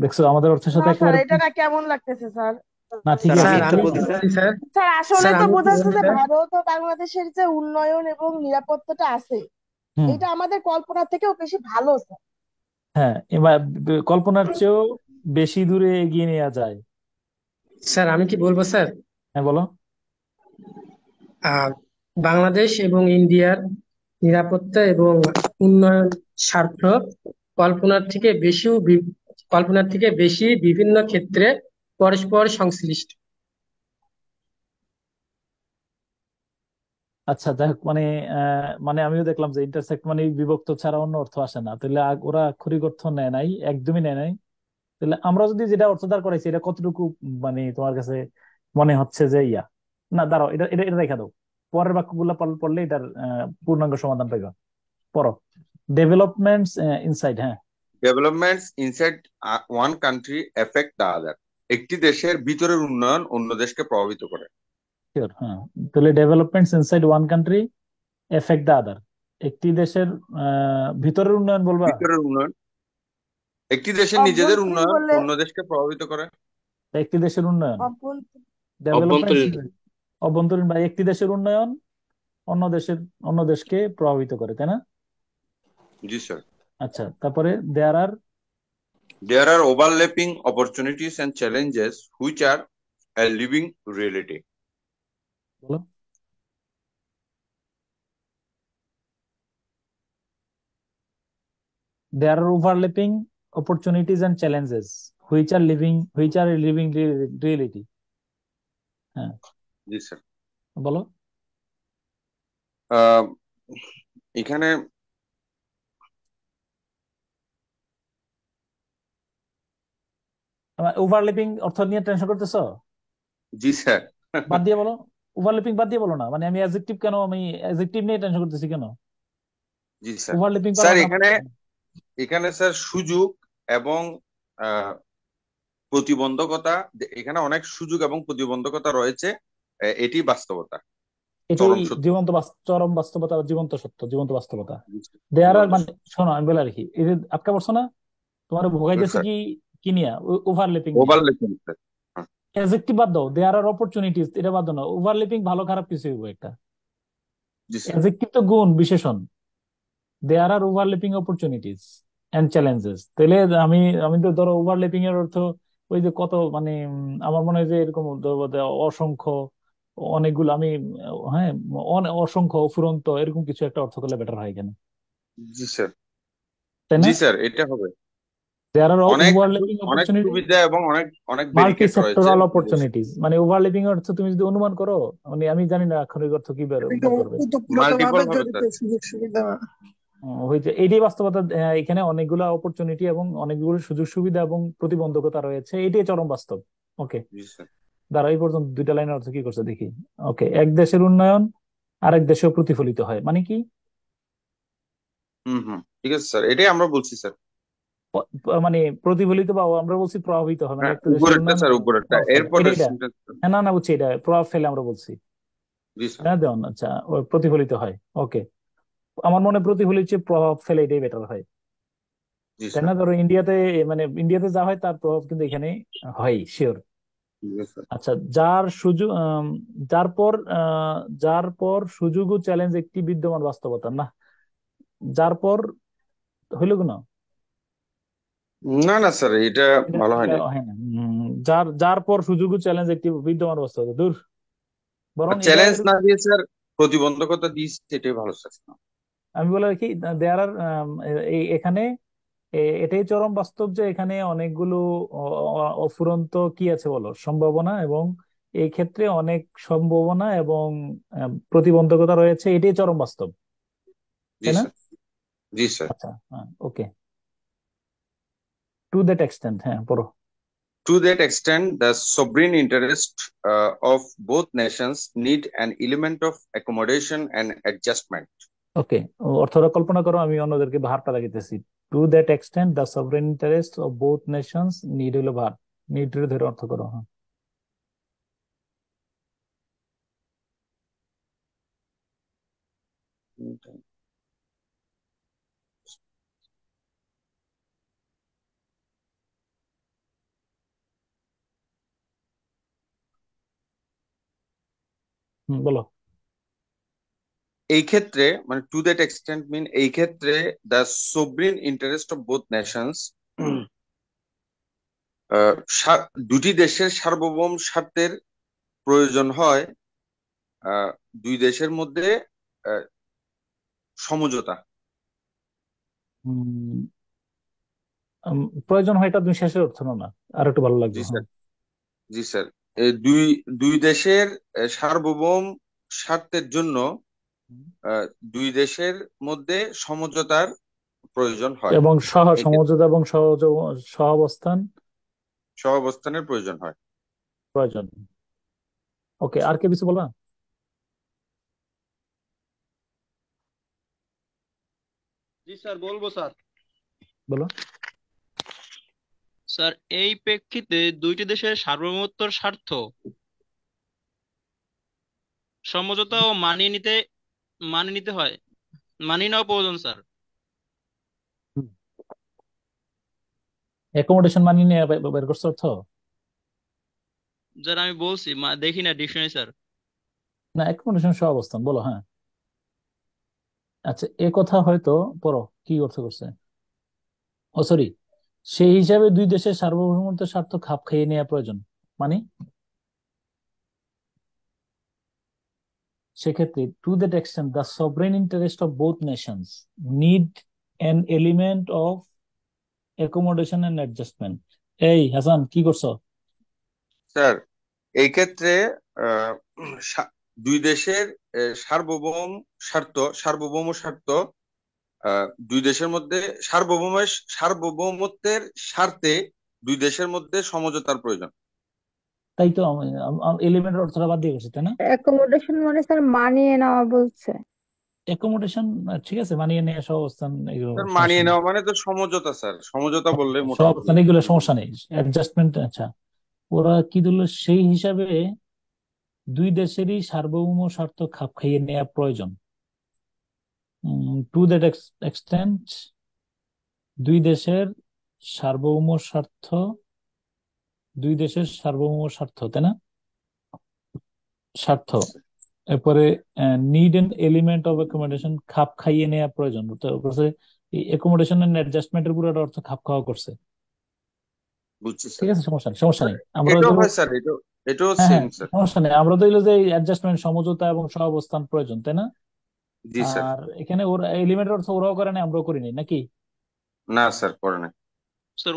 দেখছো আমাদের অর্থের না সাথে স্যার, একেবারে এটা না কেমন লাগতেছে স্যার। না, স্যার ঠিকই আমি আছে। স্যার একটু আমি বলতে কি স্যার। বলি স্যার? স্যার আসলে স্যার তো আমি কি বোঝা যাচ্ছে বলি যে স্যার? ভারত ও বাংলাদেশের যে উন্নয়ন এবং নিরাপত্তাটা আছে, হুম। এটা আমাদের কল্পনা থেকেও বেশি ভালো স্যার। হ্যাঁ, এবার কল্পনার চেয়েও বেশি দূরে এগিয়ে নেওয়া যায়। স্যার আমি কি বলবো স্যার? হ্যাঁ বলো। আহ বাংলাদেশ এবং ইন্ডিয়ার নিরাপত্তা এবং উন্নয়ন স্বার্থ কল্পনার থেকে কল্পনার থেকে বেশি বিভিন্ন ক্ষেত্রে পরস্পর সংশ্লিষ্ট। আচ্ছা যাই হোক, মানে মানে আমিও দেখলাম যে ইন্টারসেক্ট মানে বিভক্ত ছাড়া অন্য অর্থ আসে না, তাহলে ওরা আক্ষরিক অর্থ নেয় নাই, একদমই নেয় নাই। তাহলে আমরা যদি যেটা অর্থ দাঁড় করাইছি এটা কতটুকু মানে তোমার কাছে মনে হচ্ছে যে ইয়া, না দাঁড়াও, এটা এটা এটা রেখা দাও, পরের বাক্যগুলো পড়লে এটার পূর্ণাঙ্গ সমাধান পাইবা। পড়ো, ডেভেলপমেন্টস ইনসাইড, হ্যাঁ। Developments inside one country effect the other, একটি দেশের ভিতরের উন্নয়ন অন্য দেশকে প্রভাবিত করে। শিওর, হ্যাঁ। তাহলে developments inside one country effect the other, একটি দেশের ভিতরের উন্নয়ন বলবা? ভিতরের উন্নয়ন, একটি দেশের নিজেদের অভ্যন্তরীণ উন্নয়ন বললে অন্য দেশকে প্রভাবিত করে। একটি দেশের উন্নয়ন, অভ্যন্তরীণ। ডেভেলপমেন্টস অভ্যন্তরীণ। অভ্যন্তরীণ বা একটি দেশের উন্নয়ন অন্য দেশের, অন্য দেশকে প্রভাবিত করে, তাই না? জি স্যার। আচ্ছা, তারপরে দেয়ার আর, There are overlapping opportunities and challenges which are a living reality. বলো। There are overlapping opportunities and challenges which are a living reality. হ্যাঁ জি স্যার। বলো। আহ, এখানে ওভারল্যাপিং অর্থ নিয়ে টেনশন করতেছো? জি স্যার। বাদ দিয়ে বলো, ওভারল্যাপিং বাদ দিয়ে বলো না, মানে আমি অ্যাডজেক্টিভ কেন, আমি অ্যাডজেক্টিভ নিয়ে টেনশন করতেছি কেন? জি স্যার। ওভারল্যাপিং স্যার পারবা না? এখানে এখানে স্যার সুযোগ এবং আহ, প্রতিবন্ধকতা, এখানে অনেক সুযোগ এবং প্রতিবন্ধকতা রয়েছে, এটি বাস্তবতা, এটাই চরম সত্য। জীবন্ত চরম বাস্তবতা, জীবন্ত সত্য, জীবন্ত বাস্তবতা। জি স্যার, দেয়ার আর জীবন্ত মানে, সত্য। শোনো আমি বলে রাখি, এই যে আটকা পড়ছো না, তোমার ভোগাইতেছে স্যার কি কি নিয়ে? ওভারল্যাপিং নিয়ে। Overlapping sir. অ্যাডজেক্টিভ বাদ দাও, দেয়ার আর অপরচুনিটিজ এটা বাদ দাও না, ওভারল্যাপিং ভালো খারাপ কিছু হইব একটা। জি স্যার। অ্যাডজেক্টিভ তো গুণ বিশেষণ, দেয়ার আর ওভারল্যাপিং অপরচুনিটিজ এন্ড চ্যালেঞ্জেস। তাহলে আমি আমি তো ধরো ওভারল্যাপিং এর অর্থ ওই যে কত মানে আমার মনে হয় যে এরকম অসংখ্য অনেকগুলো আমি হ্যাঁ অসংখ্য অফুরন্ত এরকম কিছু একটা অর্থ করলে বেটার হয় কেন, জি স্যার। তাই না? জি স্যার, এটা হবে। দেয়ার আর অনেক ওভারল্যাপিং অনেক অপরচুনিটিজ, সুবিধা এবং অনেক অনেক মাল্টি ব্যারিকেড রয়েছে। সেক্টরাল অপরচুনিটিজ, মানে ওভারল্যাপিং এর অর্থ তুমি যদি অনুমান করো, মানে আমি জানি না আক্ষরিক অর্থ কি বের এটা বের করবে। ওতপ্রোত মাল্টিপল ভাবে হবে জড়িত স্যার। সুযোগ সুবিধা। হয়েছে এইটাই বাস্তবতা। এখানে অনেকগুলো অপরচুনিটি এবং অনেকগুলো সুযোগ সুবিধা এবং প্রতিবন্ধকতা রয়েছে, এটাই চরম বাস্তব। ওকে, জি স্যার। দাঁড়া এই পর্যন্ত দুইটা লাইনের অর্থ কি করছে দেখি। ওকে, এক দেশের উন্নয়ন আরেক দেশেও প্রতিফলিত হয়, মানে কি? হুম হুম, ঠিক আছে স্যার, এটাই আমরা বলছি স্যার। মানে প্রতিফলিত বা আমরা বলছি প্রভাবিত হয়, মানে হ্যাঁ, একটা দেশের উপরেরটা উন্নয়ন স্যার, উপরেরটা প্রভাব ফেলে, এরপরের এটা সেন্টেন্স। হ্যাঁ না না বুঝছি, এটা প্রভাব ফেলে আমরা বলছি। জি স্যার। হ্যাঁ দেওয়ান, আচ্ছা প্রতিফলিত হয়। ওকে, আমার মনে হয় প্রতিফলিত চেয়ে প্রভাব ফেলে এটাই বেটার হয়, জি তাই স্যার। না? ধরো ইন্ডিয়াতে, মানে ইন্ডিয়াতে যা হয় তার প্রভাব কিন্তু এখানে হয়, শিওর। ঠিক আছে স্যার। আচ্ছা, যার সুযোগ যার পর সুযোগ ও চ্যালেঞ্জ একটি বিদ্যমান বাস্তবতা না, যার পর হইল না, না না স্যার, এটা এটা ভালো এটা হয়নি। হয় না। যার যার পর সুযোগ ও চ্যালেঞ্জ একটি বিদ্যমান বাস্তবতা, দূর, বরং আর এটা চ্যালেঞ্জ না দিয়ে স্যার প্রতিবন্ধকতা দিয়েছে, এটাই ভালো স্যার। আমি বলে রাখি, দেয়ার আর এখানে এটাই চরম বাস্তব যে এখানে অনেকগুলো অফুরন্ত কি আছে বলো, সম্ভাবনা, এবং এই ক্ষেত্রে অনেক সম্ভাবনা এবং প্রতিবন্ধকতা রয়েছে, এটাই চরম বাস্তব, জি তাই না? স্যার। জি স্যার। আচ্ছা, হ্যাঁ, ওকে, টু দ্যাট এক্সটেন্ট, হ্যাঁ পড়ো। To that extent, the sovereign interest of both nations need an element of accommodation and adjustment. ওকে, অর্থটা কল্পনা করো, আমি অন্যদেরকে ভার্বটা দেখাইতেছি। To that extent the sovereign interest of both nations need, হলো ভার্ব, নিড ধরে অর্থ করো, হ্যাঁ। বলো। এই ক্ষেত্রে মানে টু দ্যাট এক্সটেন্ট মিন এই ক্ষেত্রে the sovereign interest of both nations, দুটি দেশের সার্বভৌম স্বার্থের প্রয়োজন হয়, দুই দেশের মধ্যে আহ, সমঝোতা। উম, প্রয়োজন হয়, এটা তুমি শেষের অর্থ না, আর একটু ভালো লাগবে, জি হ্যাঁ। স্যার। জি স্যার। এই দুই দুই দেশের সার্বভৌম স্বার্থের জন্য দুই দেশের মধ্যে সমঝোতার প্রয়োজন হয়, এবং এক্ষেত্রে সমঝোতা এবং সহাবস্থান সহাবস্থানের প্রয়োজন হয়। প্রয়োজন। ওকে, আর কে কিছু বলবা? জি স্যার, বলবো স্যার। বলো। স্যার, এই প্রেক্ষিতে দুইটি দেশের সার্বভৌমত্বের স্বার্থ সমঝোতা ও মানিয়ে নিতে হয়, মানিয়ে নেওয়া প্রয়োজন স্যার। অ্যাকোমোডেশন মানিয়ে নিয়ে বের করছো অর্থ? স্যার আমি বলছি, দেখি না ডিকশনারি স্যার। না, অ্যাকোমোডেশন সহাবস্থান বলো, হ্যাঁ। আচ্ছা, এ কথা হয়তো পড়ো কি অর্থ করছে। ও সরি, সেই হিসাবে দুই দেশের সার্বভৌমত্বের স্বার্থ খাপ খাইয়ে নেওয়া প্রয়োজন, মানে সেক্ষেত্রে to that extent the sovereign interest of both nations need an element of accommodation and adjustment. এই হাসান, কি করছো? স্যার, এই ক্ষেত্রে আহ, দুই দেশের সার্বভৌম স্বার্থ, দুই দেশের মধ্যে সার্বভৌমত্বের স্বার্থে দুই দেশের মধ্যে সমঝোতার প্রয়োজন। তাই তো, এলিমেন্টের অর্থটা বাদ দিয়ে গেছে, তাই না? অ্যাকোমোডেশন মানে স্যার মানিয়ে নেওয়া বলছে। অ্যাকোমোডেশন ঠিক আছে, মানিয়ে নেওয়া, সহাবস্থান, এগুলো স্যার, সমস্যা মানিয়ে নেই। নেওয়া মানে তো সমঝোতা স্যার, সমঝোতা বললে মোটামুটি। সহাবস্থান এগুলো সমস্যা নেই, অ্যাডজাস্টমেন্ট, আচ্ছা। ওরা কি দিল, সেই হিসাবে দুই দেশেরই সার্বভৌম স্বার্থ খাপ খাইয়ে নেওয়া প্রয়োজন। টু দ্যাট এক্সটেন্ট দুই দেশের সার্বভৌম স্বার্থ দুই দেশের সার্বভৌম স্বার্থ, তাই না? স্বার্থ। এরপরে need and element of accommodation, খাপ খাইয়ে নেওয়া প্রয়োজন। তো বলছে এই অ্যাকোমোডেশন এন্ড অ্যাডজাস্টমেন্টের পুরো অর্থ খাপ খাওয়া করছে। বুঝছি ঠিক স্যার। আছে, সমস্যা নেই, সমস্যা স্যার, নেই। আমরা এটাও ধরো হয় স্যার, এটাও হ্যাঁ সেম হ্যাঁ স্যার। সমস্যা নেই, আমরা তো হইলো যে অ্যাডজাস্টমেন্ট, সমঝোতা এবং সহাবস্থান প্রয়োজন, তাই না? জি স্যার। আর এখানে ওরা এলিমেন্টের অর্থ ওরাও করে না, আমরাও করি নাই নাকি? না স্যার, করে না। স্যার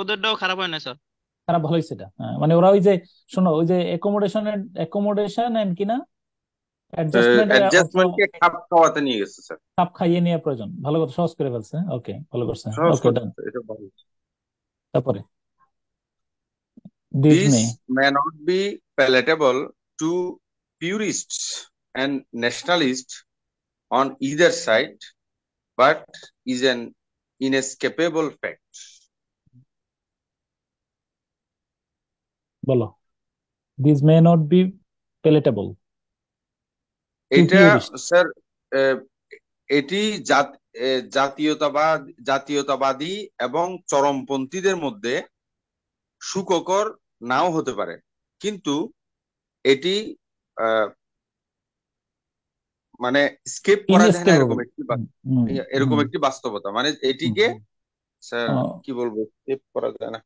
ওদেরটাও খারাপ হয় না স্যার। খারাপ, ভালো হয়েছে এটা। হ্যাঁ, মানে ওরা ওই যে শোনো, ওই যে অ্যাকোমোডেশন এন্ড কিনা অ্যাডজাস্টমেন্টের অর্থ অ্যাডজাস্টমেন্টকে খাপ খাওয়াতে নিয়ে গেছে স্যার। খাপ খাইয়ে নেওয়া প্রয়োজন। ভালো কথা, সহজ করে ফেলছে। ওকে, ভালো করছে। সহজ ওকে, করছে ডান। স্যার, এটা ভালো। তারপরে this This May. may not be palatable to purists and nationalists on either side, but is an inescapable fact. বলো, this may not be palatable to এটা পিউরিস্ট। স্যার, এটি জাতীয়তাবাদী এবং চরমপন্থীদের মধ্যে সুখকর নাও হতে পারে, কিন্তু এটি মানে স্কেপ করা যায় না ইনএসকেপেবল। এরকম একটি বাস্তবতা। মানে এটিকে স্যার কি বলবো, স্কেপ করা যায় না।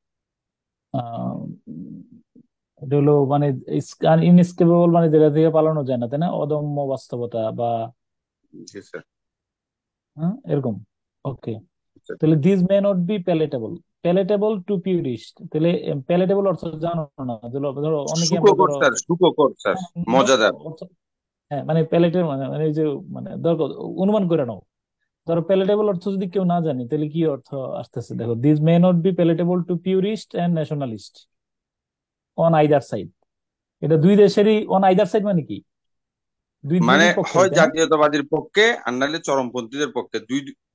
এটা হলো মানে ইনএসকেপেবল, মানে যেটা থেকে পালানো যায় না, তাই না? অদম্য বাস্তবতা বা জি স্যার। এরকম। ওকে, তাহলে this may not be palatable to purist. তাহলে প্যালেটেবল অর্থ জানো না? ধরো ধরো অনেকে আমরা সুখকর ধরো স্যার, সুখকর স্যার, মজাদার। হ্যাঁ, মানে প্যালেটের মানে মানে এই যে মানে ধরো অনুমান করে নাও, ধরো প্যালেটেবল অর্থ যদি কেউ না জানি, তাহলে কি অর্থ আসতেছে? দেখো, this may not be palatable to purist and nationalist on either side. এটা দুই দেশেরই অন আইদার সাইড মানে কি? দুই মানে দিকের পক্ষে, হয় তাই না? জাতীয়তাবাদীর পক্ষে আর নাহলে চরমপন্থীদের পক্ষে,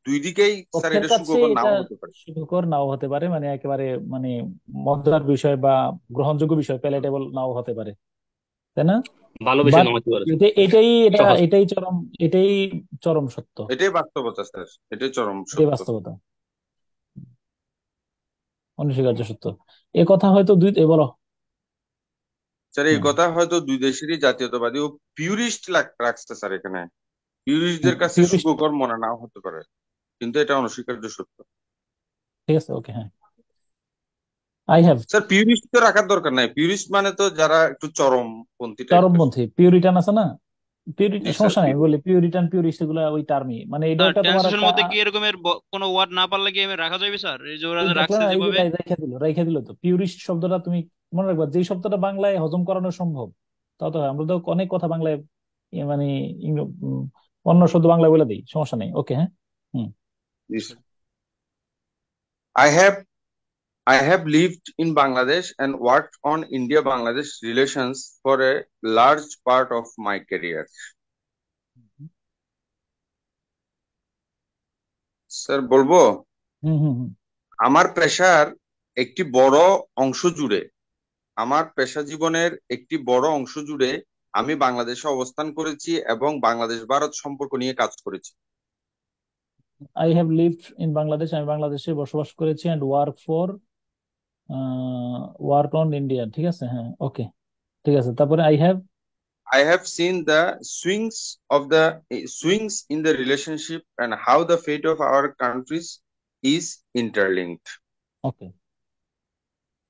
দুই দিকেই স্যার পক্ষের এটা কাছে সুখকর এটা নাও হতে পারে। সুখকর নাও হতে পারে, মানে একেবারে মানে মজার বিষয় বা গ্রহণযোগ্য বিষয়, প্যালেটেবল নাও হতে পারে, তাই না? ভালো বেশি বাট নাও হতে পারে। সহজ। এটাই চরম সত্য, এটাই বাস্তবতা স্যার, এটাই চরম এটাই সত্য। বাস্তবতা, অনস্বীকার্য সত্য। এ কথা হয়তো বলো। স্যার, এই কথা হয়তো দুই দেশেরই জাতীয়তাবাদী ও পিউরিস্ট রাখছে স্যার এখানে। পিউরিস্টদের কাছে পিউরিস্ট, সুখকর মনে নাও হতে পারে, কিন্তু এটা অনস্বীকার্য সত্য। ঠিক আছে, ওকে, হ্যাঁ। আই হ্যাভ স্যার, পিউরিস্ট তো রাখার দরকার নাই। পিউরিস্ট মানে তো যারা একটু চরমপন্থী টাইপের। চরমপন্থী, পিউরিটান আছে না? জি স্যার। সমস্যা নাই, আমি বলি পিউরিটান পিউরিস্ট এগুলা ওই টার্মই, মানে এটা একটা তোমার টেন্সের একটা মধ্যে কি এরকমের কোনো ওয়ার্ড না পারলে কি আমি রাখা যাবে স্যার? এই যে ওরা এই যে দেখলে রাখছে না, এই যে যেভাবে। রাইখা দিল তো পিউরিস্ট শব্দটা। তুমি মনে রাখবা, যে শব্দটা বাংলায় হজম করানো সম্ভব তা তো হয়। আমরা তো অনেক কথা বাংলায় মানে অন্য শব্দ বাংলায় বলে দিই, সমস্যা নেই। ওকে, হ্যাঁ। হুম। জি sir. I have lived in Bangladesh and worked on India-Bangladesh relations for a large part of my career. Sir বলবো, হুম হুম হুম আমার পেশার একটি বড় অংশ জুড়ে, আমার পেশা জীবনের একটি বড় অংশ জুড়ে আমি বাংলাদেশে অবস্থান করেছি এবং বাংলাদেশ ভারত সম্পর্ক নিয়ে কাজ করেছি। I have lived in Bangladesh, আমি বাংলাদেশে বসবাস করেছি। অ্যান্ড ওয়ার্ক অন ইন্ডিয়া, ঠিক আছে, হ্যাঁ, ওকে, ঠিক আছে। তারপরে I have seen the swings in the relationship and how the fate of our countries is interlinked. ওকে,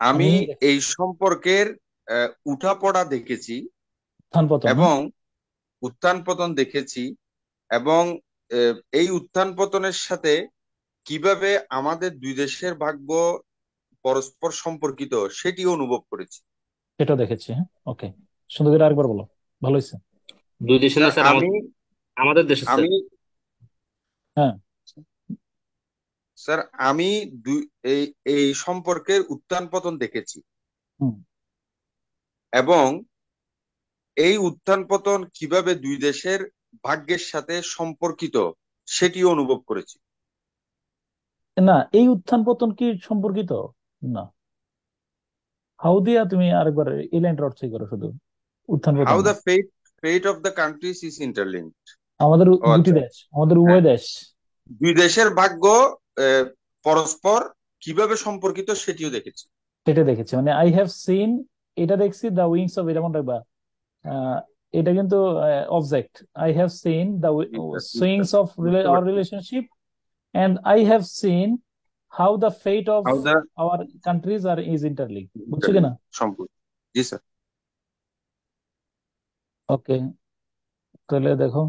আমি আমি এই সম্পর্কের উঠাপড়া দেখেছি উত্থান পতন, এবং উত্থান পতন দেখেছি, এবং এই উত্থান পতনের সাথে কিভাবে আমাদের দুই দেশের ভাগ্য পরস্পর সম্পর্কিত সেটি অনুভব করেছি। সেটা দেখেছি, হ্যাঁ, ওকে। সুন্দর করে আরেকবার বলো, ভালো হয়েছে। দুই দেশের না স্যার, স্যার, আমাদের দেশের স্যার। হ্যাঁ স্যার, আমি এই এই সম্পর্কের উত্থান পতন দেখেছি হুম এবং এই উত্থান পতন কিভাবে দুই দেশের ভাগ্যের সাথে সম্পর্কিত সেটি অনুভব করেছি। না, এই উত্থান পতন কি সম্পর্কিত? না, হাউ দিয়া তুমি আরেকবার এই লাইনটা অর্থই করো, শুধু উত্থান পতন হাউ না। The fate of the countries is interlinked. আমাদের দুটি আচ্ছা, দেশ, আমাদের হ্যাঁ, উভয় দেশ। দুই দেশের ভাগ্য পরস্পর কিভাবে সম্পর্কিত সেটিও দেখেছি। সেটা দেখেছি, মানে আই হ্যাভ সিন, এটা দেখছি দ্য উইংস অফ, এটা মনে রাখবা। আহ, এটা কিন্তু object. I have seen the G sir, জি স্যার, সুইংস অফ বুঝতে আওয়ার পারছি। Relationship, and I have seen how the fate of how the our countries are is interlinked, বুঝছো কিনা? সম্পূর্ণ। জি স্যার। ওকে, তাহলে দেখো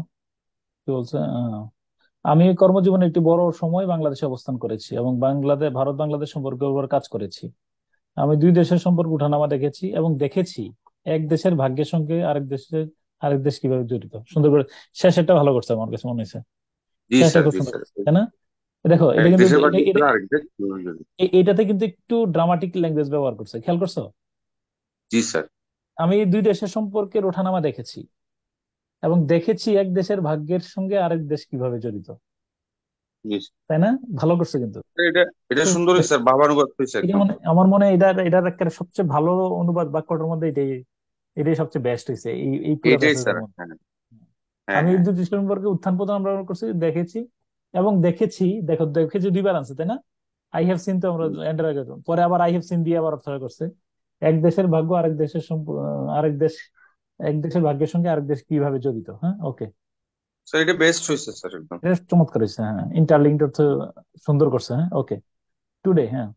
কি বলছে। আমি কর্মজীবনে একটি বড় সময় বাংলাদেশে অবস্থান করেছি এবং ভারত বাংলাদেশ সম্পর্কের উপর কাজ করেছি। আমি দুই দেশের সম্পর্ক উঠানামা দেখেছি এবং দেখেছি এক দেশের ভাগ্যের সঙ্গে আরেক দেশ কিভাবে জড়িত। সুন্দর করে শেষেরটা ভালো করছে, আমার কাছে মনে হয়েছে জি শেষটা স্যার, খুব জি সুন্দর স্যার। করছে, তাই না? দেখো এটা এক কিন্তু দেশের ভাগ্যের সাথে আরেক দেশ কিভাবে জড়িত। এটাতে কিন্তু একটু ড্রামাটিক ল্যাঙ্গুয়েজ ব্যবহার করছে, খেয়াল করছো? জি স্যার। আমি দুই দেশের সম্পর্কের ওঠানামা দেখেছি এবং দেখেছি এক দেশের ভাগ্যের সঙ্গে আরেক দেশ কিভাবে জড়িত, জি তাই না? ভালো করছে কিন্তু। স্যার, এটা খুব সুন্দর স্যার, ভাবানুবাদ হয়েছে এটা একদম। আমার মনে হয় এটার একটা সবচেয়ে ভালো অনুবাদ বাক্যটার মধ্যে এটাই সবচেয়ে বেস্ট হয়েছে এই এই পুরো এইটাই স্যার। প্যাসেজের মধ্যে। হ্যাঁ, হ্যাঁ, আমি এই হ্যাঁ। দুটি সম্পর্কে উত্থান পতন আমরা করছি, দেখেছি এবং দেখেছি দুইবার আনছে, তাই না? আই হ্যাভ সিন তো আমরা এন্টার আগে পরে আবার আই হ্যাভ সিন দিয়ে আবার অর্থ করছে এক দেশের ভাগ্য আরেক দেশ, এক দেশের ভাগ্যের সঙ্গে আরেক দেশ কিভাবে জড়িত। হ্যাঁ, ওকে, স্যার এটা বেস্ট হয়েছে স্যার একদম। বেশ চমৎকার হয়েছে। হ্যাঁ, ইন্টারলিঙ্কড অর্থ সুন্দর করছে। হ্যাঁ, ওকে, টুডে। হ্যাঁ,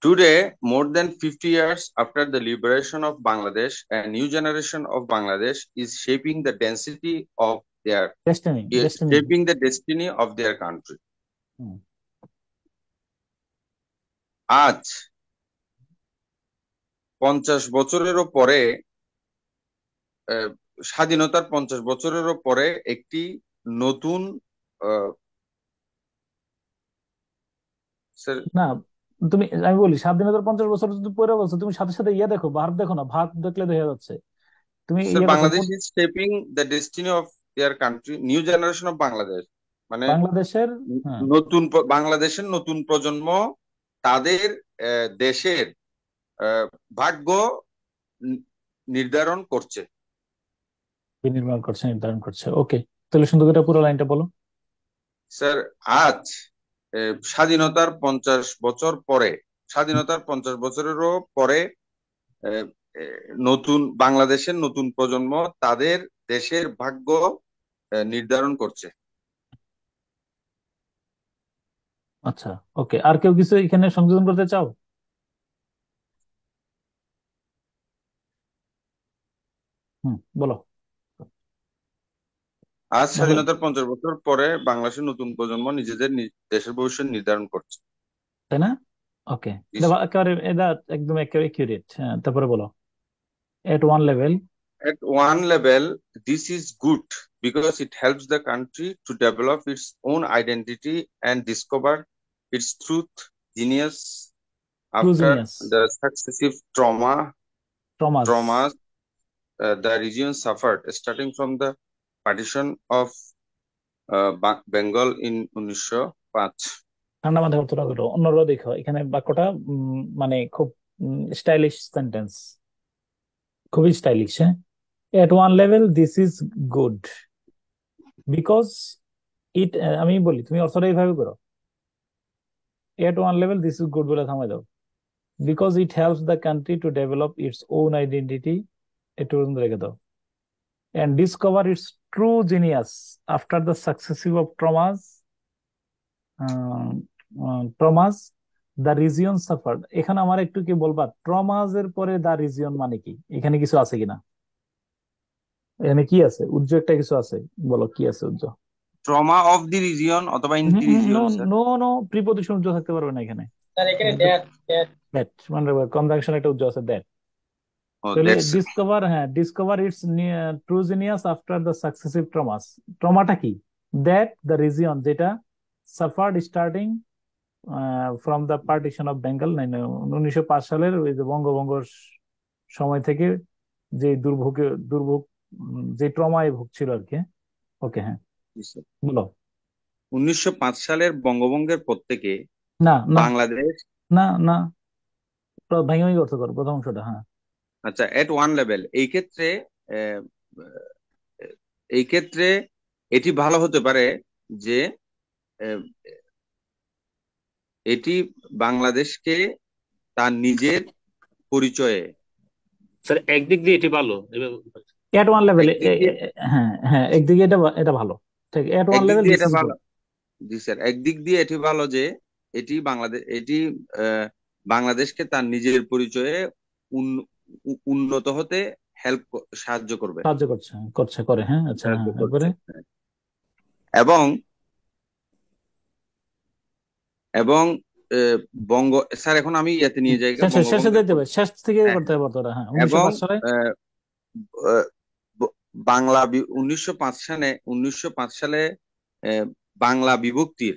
Today, more than 50 years after the liberation of Bangladesh, a new generation of Bangladesh is shaping the density of their destiny. shaping the destiny of their country. আজ 50 বছরেরও পরে, আহ, স্বাধীনতার 50 বছরেরও পরে একটি নতুন আহ, স্যার, না, আমি বলি 50 বছর যদি পরে বলছো, তুমি সাথে সাথে ইয়ে দেখো, ভার্ব দেখো না, ভার্ব দেখলে দেখা যাচ্ছে। তুমি স্যার ইয়ে দেখো, Bangladesh is shaping the destiny of their country, new generation of Bangladesh, মানে বাংলাদেশের। হ্যাঁ, বাংলাদেশের নতুন প্রজন্ম তাদের দেশের ভাগ্য নি- নির্ধারণ করছে। নির্ধারণ করছে। ওকে, তাহলে সুন্দর করে পুরো লাইনটা বলো। স্যার আজ স্বাধীনতার 50 বছর পরে, স্বাধীনতার 50 বছরেরও পরে আহ, বাংলাদেশের নতুন প্রজন্ম তাদের দেশের ভাগ্য নির্ধারণ করছে। আচ্ছা, ওকে, আর কেউ কিছু এখানে সংযোজন করতে চাও? বলো। আজ নাহলে, স্বাধীনতার 50 বছর পরে বাংলাদেশের নতুন প্রজন্ম নিজেদের দেশের ভবিষ্যৎ নির্ধারণ করছে। তাই না? ওকে, জি এটা স্যার। একেবারে, এটা একদম একেবারে একিউরেট। হ্যাঁ, তারপরে বলো। At one level, At one level, this is good because it helps the country to develop its own identity and discover its truth, genius after ট্রুজিনিয়াস, the successive Thomas, traumas the region suffered, starting from the partition of Bengal in 1905. ঠান্ডা মাথায় অর্থটা করো, অন্যরা দেখো এখানে বাক্যটা মানে খুব স্টাইলিশ সেন্টেন্স, খুবই স্টাইলিশ। হ্যাঁ, at one level this is good because it, আমি বলি তুমি অর্থটা এইভাবে করো, at one level this is good বলে থামাই দাও। Because it helps the country to develop its own identity, একটু পর্যন্ত রেখে দাও, and discover its true genius after the successive of traumas the region suffered। এখানে আমার একটু কি বলবা, ট্রমাস এর পরে দা রিজিয়ন মানে কি? এখানে কিছু আছে কিনা? এখানে কি আছে? একটা কিছু আছে, বলো কি আছে উজ্জ্ব? Trauma of the region অথবা in the no region, sir. No no, preposition উজ্জ্ব থাকতে পারবে না এখানে। স্যার এখানে দ্যাট দ্যাট দ্যাট মানে কনজাংশন একটা উজ্জ্ব আছে, দ্যাট। ও তাহলে that's discover its true genius after the successive traumas. ট্রমাটা কি? দ্যাট দ্য রিজিয়ন যেটা suffered starting from the partition of Bengal 1905 সালের ওই যে বঙ্গভঙ্গ সময় থেকে যে দুর্ভোগ যে ট্রমায় ভুগছিল আর কি। ওকে, হ্যাঁ, বলো। 1905 সালের বঙ্গভঙ্গের পর থেকে না না বাংলাদেশ, না না, ভেঙে ভেঙে অর্থ করো প্রথম অংশটা। হ্যাঁ, আচ্ছা, এট ওয়ান লেভেল আহ, এই ক্ষেত্রে এটি ভালো হতে পারে যে আহ, এটি বাংলাদেশকে তার নিজের পরিচয়ে। স্যার একদিক দিয়ে এটি ভালো এট ওয়ান লেভেল, একদিক দিয়ে হ্যাঁ হ্যাঁ, একদিকে এটা এটা ভালো, ঠিক, এট ওয়ান একদিক লেভেল দিয়ে দিস এটা ইজ ভালো। গুড। জি স্যার, একদিক দিয়ে এটি ভালো যে এটি বাংলাদেশকে তার নিজের পরিচয়ে উন্নত হতে সাহায্য করবে, সাহায্য করছে, করে, হ্যাঁ, আচ্ছা, সাহায্য হ্যাঁ, করছে। এরপরে। এবং এবং বঙ্গ, স্যার এখন আমি ইয়াতে নিয়ে যাই শেষে শেষে বঙ্গভঙ্গের দিতে হবে, শেষ থেকে হ্যাঁ করতে হ্যাঁ। হবে তোরা, হ্যাঁ, এবং 1905 সালে। আহ, ব- 1905 সালে আহ, বাংলা বিভক্তির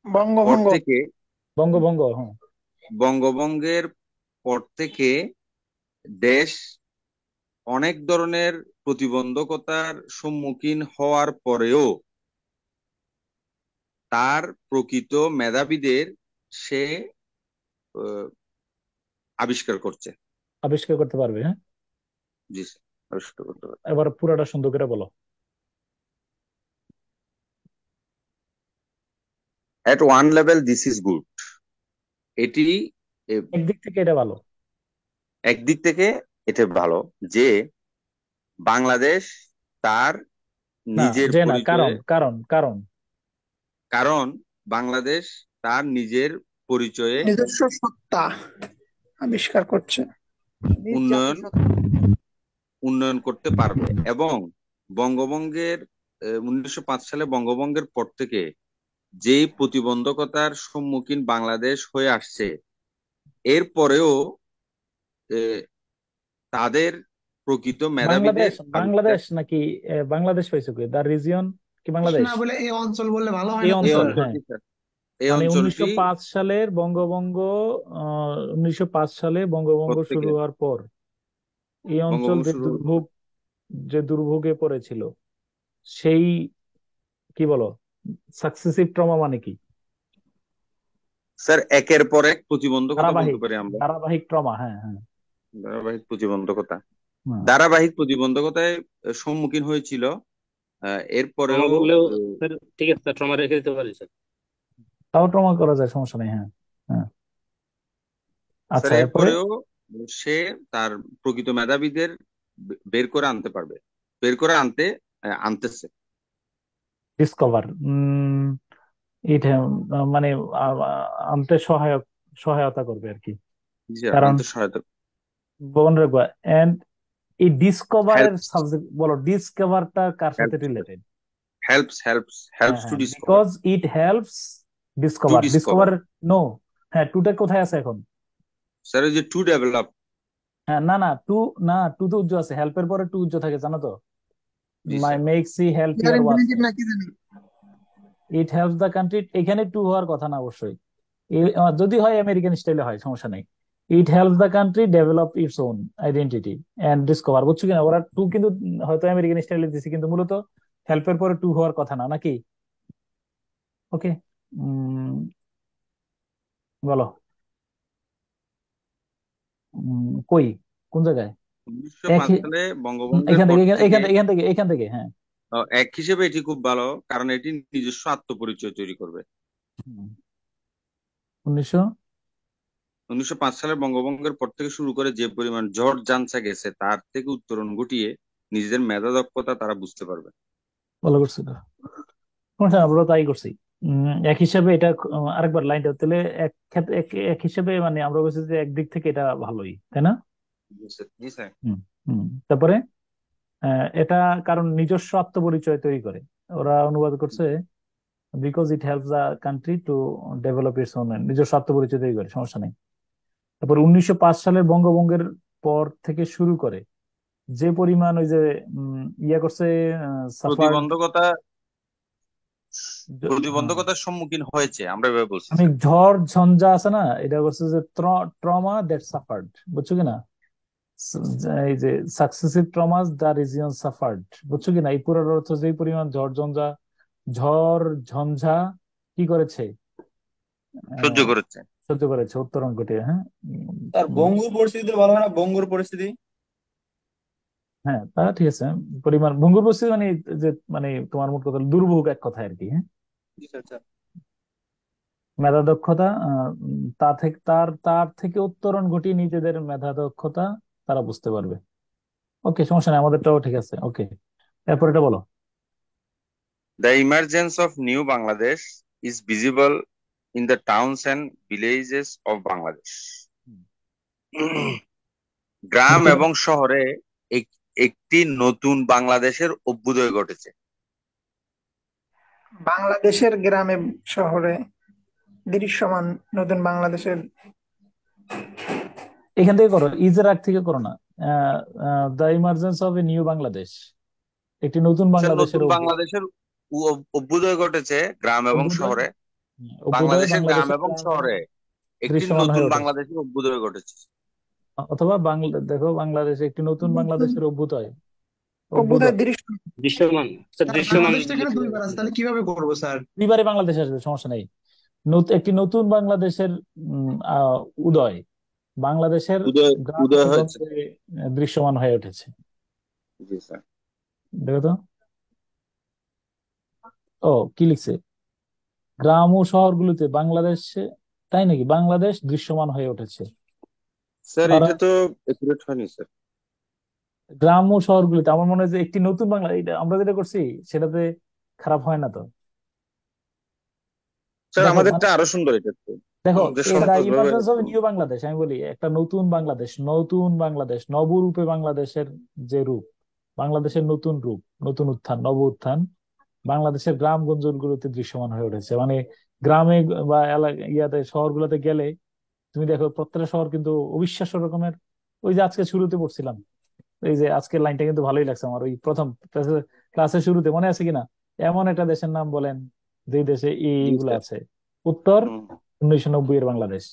পর বঙ্গভঙ্গ। থেকে, বঙ্গভঙ্গ, হ্যাঁ, বঙ্গভঙ্গের পর থেকে দেশ অনেক ধরনের প্রতিবন্ধকতার সম্মুখীন হওয়ার পরেও তার প্রকৃত মেধাবীদের সে আহ, আবিষ্কার করছে। আবিষ্কার করতে পারবে, হ্যাঁ। জি স্যার, আবিষ্কার করতে পারছে। এবার পুরাটা সুন্দর করে বলো। At one level this is good, এটি একদিক থেকে এটা ভালো। একদিক থেকে এটা ভালো যে বাংলাদেশ তার না, নিজের যে না, পরিচয়ে, কারণ কারণ কারণ কারণ বাংলাদেশ তার নিজের পরিচয়ে নিজস্ব সত্তা আবিষ্কার করছে। নিজ উন্নয়ন জাতিসত্তা। উন্নয়ন করতে পারবে। এবং বঙ্গভঙ্গের 1905 সালে বঙ্গভঙ্গের পর থেকে যেই প্রতিবন্ধকতার সম্মুখীন বাংলাদেশ হয়ে আসছে, এরপরেও তাদের প্রকৃত মেধাবীদের বাংলাদেশ, আবিষ্কার। বাংলাদেশ নাকি বাংলাদেশ পাইছো কি, দ্য রিজিয়ন কি দেশ বাংলাদেশ? না বলে এই অঞ্চল বললে ভালো হয় এই না তো এই স্যার? অঞ্চল, হ্যাঁ, অঞ্চলটি স্যার, এই মানে অঞ্চলটি 1905 সালের বঙ্গভঙ্গ, 1905 সালে বঙ্গভঙ্গ শুরু প্রত্যেকে হওয়ার পর এই অঞ্চল বঙ্গভঙ্গ যে শুরু হওয়ার পর। দুর্ভোগ, যে দুর্ভোগে পড়েছিল, সেই, কি বলো, সাকসেসিভ ট্রমা মানে কি? স্যার একের পর এক প্রতিবন্ধকতা বলতে ধারাবাহিক, পারি আমরা। ধারাবাহিক ট্রমা, হ্যাঁ হ্যাঁ। ধারাবাহিক প্রতিবন্ধকতা, হুম। ধারাবাহিক প্রতিবন্ধকতায় সম্মুখীন হয়েছিল। এরপরেও ট্রমা বললেও স্যার ঠিক আছে, ট্রমা রেখে দিতে পারি স্যার। তাও ট্রমা করা যায়, সমস্যা নেই, হ্যাঁ হ্যাঁ। স্যার আচ্ছা, এরপরে এরপরেও সে তার প্রকৃত মেধাবীদের বের করে আনতে পারবে, বের করে আনতেছে। ডিসকভার, এটা মানে আনতে সহায়তা করবে আর কি। জি স্যার, কারণ আনতে সহায়তা। মনে রাখবা, এন্ড এই ডিসকভারের হেল্পস, সাবজেক্ট বলো, ডিসকভারটা কার সাথে হেল্পস, রিলেটেড? হেল্পস, হেল্পস, হ্যাঁ হেল্পস টু হ্যাঁ, discover, because it helps to discover, discover. Discover, no, হ্যাঁ, টুটা কোথায় আছে এখন? স্যার ওই যে টু ডেভেলপ। হ্যাঁ, না না, টু, না, টু তো উজ্জ্ব আছে, হেল্পের পরে টু উজ্জ্ব থাকে, জানো তো? জি মাই স্যার। মেক্স ই হেল্প ইয়ার ইয়ার ওয়াচ, ইনফিনিটিভ নাকি জানি। ইট হেল্পস দ্য কান্ট্রি, এখানে টু হওয়ার কথা না অবশ্যই। যদি হয় আমেরিকান স্টাইলে হয়, সমস্যা নেই। It helps the country develop its own identity and discover, বুঝছো কিনা? ওরা টু কিন্তু হয়তো আমেরিকান স্টাইলে দিচ্ছে, কিন্তু মূলত হেল্পের পরে টু হওয়ার কথা না, নাকি? ওকে, বলো। কই, কোন জায়গায়? 1905 এক, সালে বঙ্গভঙ্গের এখান পর থেকে, থেকে এখান থেকে, হ্যাঁ। এক হিসেবে এটি খুব ভালো, কারণ এটি নিজস্ব আত্মপরিচয় তৈরি করবে। 1900, 1905 সালের বঙ্গভঙ্গের পর থেকে শুরু করে যে পরিমাণ ঝড় ঝঞ্ঝা গেছে, তার থেকে উত্তরণ ঘটিয়ে নিজেদের মেধা দক্ষতা তারা বুঝতে পারবে। ভালো করছি তো, সমস্যা না, আমরা তাই করছি। এক হিসাবে এটা, আরেকবার লাইনটা তাহলে, এক ক্ষেত্রে, এক হিসাবে মানে আমরা বলছি যে একদিক থেকে এটা ভালোই, তাই না? জি স্যার। হুম হুম। তারপরে এটা কারণ নিজস্ব আত্মপরিচয় তৈরি করে, ওরা অনুবাদ করছে, because it helps the country to develop its on, নিজস্ব আত্মপরিচয় তৈরি করে, সমস্যা নেই। তারপর 1905 সালের বঙ্গভঙ্গের পর থেকে শুরু করে যে পরিমাণ ওই যে ইয়ে করছে, সাফার্ড, প্রতিবন্ধকতা, প্রতিবন্ধকতার সম্মুখীন হয়েছে, আমরা এভাবে বলছি আমি স্যার। ঝড় ঝঞ্ঝা আছে না, এটা করছে যে ট্রমা দ্যাট সাফার্ড, বুঝছো কিনা? এই যে সাকসেসিভ ট্রমাস দ্য রিজিয়ন সাফার্ড, বুঝছো কিনা? এই পুরো অর্থ যে পরিমাণ ঝড় ঝঞ্ঝা কি করেছে, সহ্য আহ, করেছে। সহ্য করেছে, উত্তরণ ঘটিয়ে, হ্যাঁ। স্যার বঙ্গুর পরিস্থিতি ভালো হয় না, বঙ্গুর পরিস্থিতি? হ্যাঁ, তা ঠিক আছে, পরিমাণ ভঙ্গুর পরিস্থিতি মানে যে, মানে তোমার মোট কথা দুর্ভোগ এক কথায় আর কি, হ্যাঁ। জি স্যার, স্যার। মেধা দক্ষতা তা থেকে তার থেকে উত্তরণ ঘটিয়ে নিজেদের মেধা দক্ষতা তারা বুঝতে পারবে। ওকে, সমস্যা নেই, আমাদেরটাও ঠিক আছে। ওকে, এরপর এটা বলো। The emergence of new Bangladesh is visible in the towns and villages of Bangladesh. গ্রাম নতুন এবং শহরে একটি নতুন বাংলাদেশের অভ্যুদয় ঘটেছে। বাংলাদেশের গ্রামে শহরে দৃশ্যমান নতুন বাংলাদেশের। এখান থেকে করো, ইজের আগ থেকে করো না। The emergence of a new Bangladesh, একটি নতুন স্যার, বাংলাদেশের নতুন বাংলাদেশের অভ্যুদয় ঘটেছে গ্রাম এবং অভ্যুদয় শহরে। অভ্যুদয় বাংলাদেশের গ্রাম বাংলাদেশের এবং গ্রামে শহরে একটি দৃশ্যমান নতুন হয়ে ওঠে। বাংলাদেশের অভ্যুদয় ঘটেছে। অথবা দেখো, বাংলাদেশে একটি নতুন নতুন বাংলাদেশের অভ্যুদয় অভ্যুদয় অভ্যুদয় দৃশ্য। দৃশ্যমান স্যার, স্যার দৃশ্যমান বাংলাদেশটা এখানে দুইবার আছে, তাহলে কিভাবে করবো স্যার? দুইবারে বাংলাদেশ আসবে, সমস্যা নেই। একটি নতুন বাংলাদেশের উদয়, বাংলাদেশের উদয় গ্রামে উদয় হয়েছে। গঞ্জে দৃশ্যমান হয়ে উঠেছে। জি স্যার। দেখো তো, ও কি লিখছে, গ্রাম ও শহরগুলোতে বাংলাদেশে, তাই নাকি, বাংলাদেশ দৃশ্যমান হয়ে উঠেছে। স্যার, ওরা এটা তো একুরেট হয়নি স্যার। গ্রাম ও শহরগুলিতে, আমার মনে হয় যে একটি নতুন বাংলা, এটা আমরা যেটা করছি সেটাতে খারাপ হয় না তো। স্যার, দেখো আমাদেরটা আরো সুন্দর এটা তো। দেখো, যে দ্য সহজ ভাবে। ইমার্জেন্স অফ নিউ বাংলাদেশ, আমি বলি একটা নতুন বাংলাদেশ, নতুন বাংলাদেশ, নবরূপে বাংলাদেশের যে রূপ, বাংলাদেশের নতুন রূপ, নতুন উত্থান, নব উত্থান বাংলাদেশের গ্রামগঞ্জগুলোতে দৃশ্যমান হয়ে উঠেছে। মানে গ্রামে বা ইয়াতে শহরগুলোতে গেলে তুমি দেখো প্রত্যেকটা শহর কিন্তু অবিশ্বাস্য রকমের। ওই যে আজকে শুরুতে পড়ছিলাম, এই যে আজকের লাইনটা কিন্তু ভালোই লাগছে আমার, ওই প্রথম ক্লাসের শুরুতে মনে আছে কিনা, এমন একটা দেশের নাম বলেন যে দেশে জি এইগুলো স্যার। আছে। উত্তর হুম। 1990 এর বাংলাদেশ,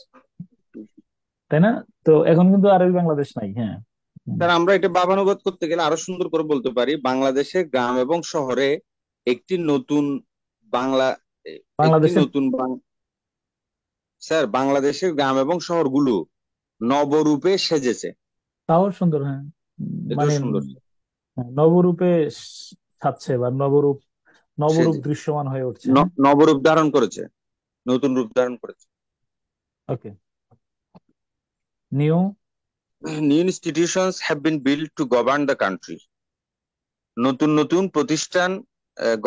তাই না? তো এখন কিন্তু আর ওই বাংলাদেশ নাই। হ্যাঁ, স্যার, আমরা এটা ভাবানুবাদ করতে গেলে আরো সুন্দর করে বলতে পারি, বাংলাদেশের গ্রাম এবং শহরে একটি নতুন বাংলা একটি বাংলাদেশের নতুন স্যার, বাংলাদেশের গ্রাম এবং শহরগুলো নবরূপে সেজেছে। তাও সুন্দর। হ্যাঁ, এটাও মানে সুন্দর। নবরূপে ছাড়ছে, বা নবরূপ নবরূপ সেজে দৃশ্যমান হয়ে উঠছে। হ্যাঁ, নবরূপ ধারণ করেছে, নতুন রূপ ধারণ করেছে। ওকে। New New institutions have been built to govern the country. নতুন নতুন প্রতিষ্ঠান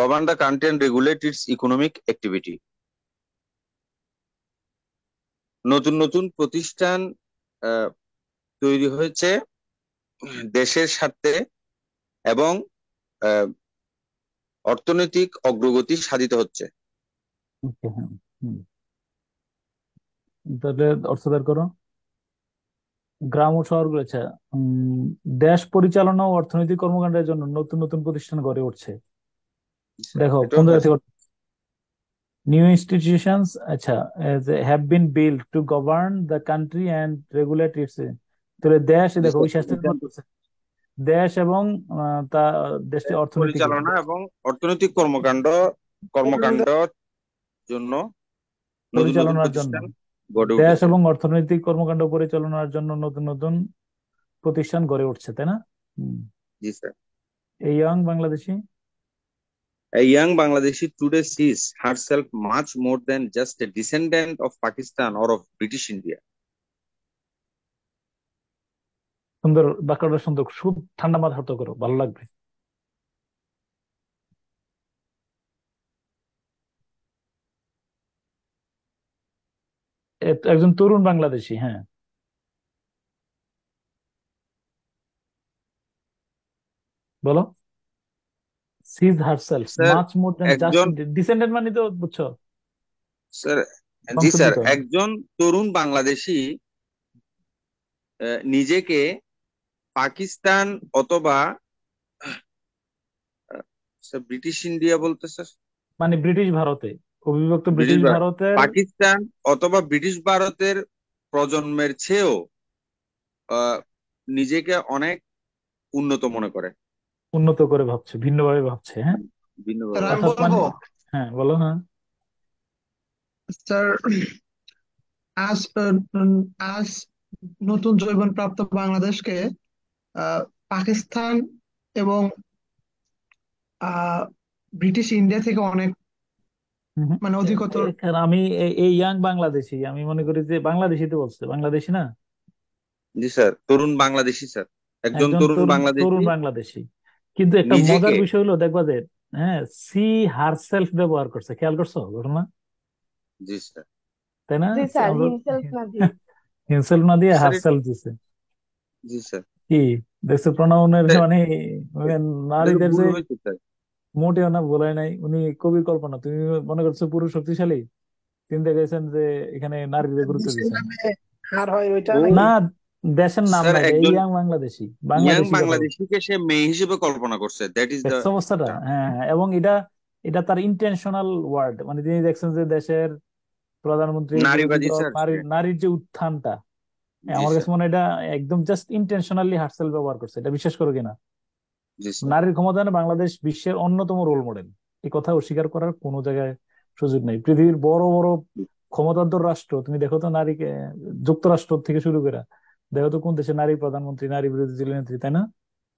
govern the country and regulate its economic activity. নতুন নতুন প্রতিষ্ঠান তৈরি হয়েছে দেশের স্বার্থে এবং আহ, অর্থনৈতিক অগ্রগতি সাধিত হচ্ছে। হ্যাঁ, তাহলে অর্থ বের করো। গ্রাম ও শহরগুলো, আচ্ছা, দেশ পরিচালনা ও অর্থনৈতিক কর্মকাণ্ডের জন্য নতুন নতুন প্রতিষ্ঠান গড়ে উঠছে। দেখো এটাও কোন জায়গা হয়েছে। থেকে, নিউ ইনস্টিটিউশনস, আচ্ছা, have been build to govern the country and regulate its. তাহলে দেশ, জি দেখো স্যার, ওই শাস্তি দেশ এবং তা দেশটি দেশ অর্থনৈতিক পরিচালনা এবং অর্থনৈতিক কর্মকাণ্ড জন্য নতুন নতুন পরিচালনার জন্য, প্রতিষ্ঠান গড়ে দেশ উঠেছে। এবং অর্থনৈতিক কর্মকাণ্ড পরিচালনার জন্য নতুন নতুন প্রতিষ্ঠান গড়ে উঠছে, তাই না? জি স্যার। এই young Bangladeshi, A young Bangladeshi today sees herself much more than just a descendant of Pakistan or of British India. সুন্দর বাক্যটা, সুন্দর, খুব ঠান্ডা মাথা হতে করো, ভালো লাগবে। একজন তরুণ বাংলাদেশি, হ্যাঁ, বলো। সিজ হারসেলফ স্যার, মাচ মোর দেন জাস্ট একজন ডিসেন্ডেন্ট, মানে তো বুঝছো, স্যার জি স্যার, বংশোদ্ভূত। একজন তরুণ বাংলাদেশী নিজেকে পাকিস্তান অথবা স্যার ব্রিটিশ ইন্ডিয়া বলতে স্যার, মানে ব্রিটিশ ভারতে, অবিভক্ত ব্রিটিশ ব্রিটিশ ভারতের পাকিস্তান অথবা ব্রিটিশ ভারতের প্রজন্মের চেয়েও আহ, নিজেকে অনেক উন্নত মনে করে। উন্নত করে ভাবছে, ভিন্নভাবে ভাবছে। হ্যাঁ, স্যার ভিন্নভাবে। আমি অর্থাৎ মানে, বলবো। হ্যাঁ বলো, হ্যাঁ। স্যার আজ আজ নতুন যৌবন প্রাপ্ত বাংলাদেশকে পাকিস্তান এবং ব্রিটিশ ইন্ডিয়া থেকে অনেক হুম। মানে অধিকতর? এখানে আমি এই ইয়াং বাংলাদেশি, আমি মনে করি যে বাংলাদেশি তো বলছে, বাংলাদেশি না, জি স্যার, তরুণ বাংলাদেশি স্যার, একজন একজন তরুণ তরুণ বাংলাদেশি তরুণ বাংলাদেশি। কিন্তু একটা মজার নিজেকে। বিষয় হলো দেখবা যে, হ্যাঁ, সি হারসেলফ ব্যবহার করছে, খেয়াল করছো ঘটনা? জি স্যার। তাই না? জি স্যার, আমরা হিমসেলফ না দিয়ে। হিমসেলফ না দিয়ে স্যার হারসেলফ দিছে। জি স্যার। কি দেখছো প্রণয়নের স্যার, মানে, মানে এটা তো নারীদের ভুল যে হয়েছে স্যার। মোটেও না বলাই নাই, উনি কবির কল্পনা। তুমি মনে করছো পুরুষ শক্তিশালী, তিনি দেখেছেন যে এখানে নারীদের গুরুত্ব দেশের দিচ্ছেন। নামে হার হয় ওইটা ও নাকি? না, দেশের নাম স্যার, না, এটা এই একজন ইয়াং বাংলাদেশি, ইয়াং বাংলাদেশি কথা বলছে। বাংলাদেশিকে সে মেয়ে হিসেবে কল্পনা করছে, দ্যাট ইজ দ্য দেখছো অবস্থাটা? হ্যাঁ, হ্যাঁ, এবং এটা এটা তার ইন্টেনশনাল ওয়ার্ড, মানে তিনি দেখছেন যে দেশের প্রধানমন্ত্রীর বিরোধী নারীবাদী দল, স্যার সে। নারীর নারীর যে উত্থানটা, জি আমার কাছে স্যার। মনে হয় এটা একদম জাস্ট ইন্টেনশনালি হার্টসেল ব্যবহার করছে, এটা বিশ্বাস করো কিনা। জি স্যার। নারীর ক্ষমতায়নে বাংলাদেশ বিশ্বের অন্যতম রোল মডেল, এই কথা অস্বীকার করার কোনো জায়গায় সুযোগ নেই। পৃথিবীর বড় বড় ক্ষমতাধর রাষ্ট্র তুমি দেখো তো, নারীকে, যুক্তরাষ্ট্র থেকে শুরু করে দেখো তো কোন দেশে নারী প্রধানমন্ত্রী, নারী বিরোধী দলনেত্রী, তাই না?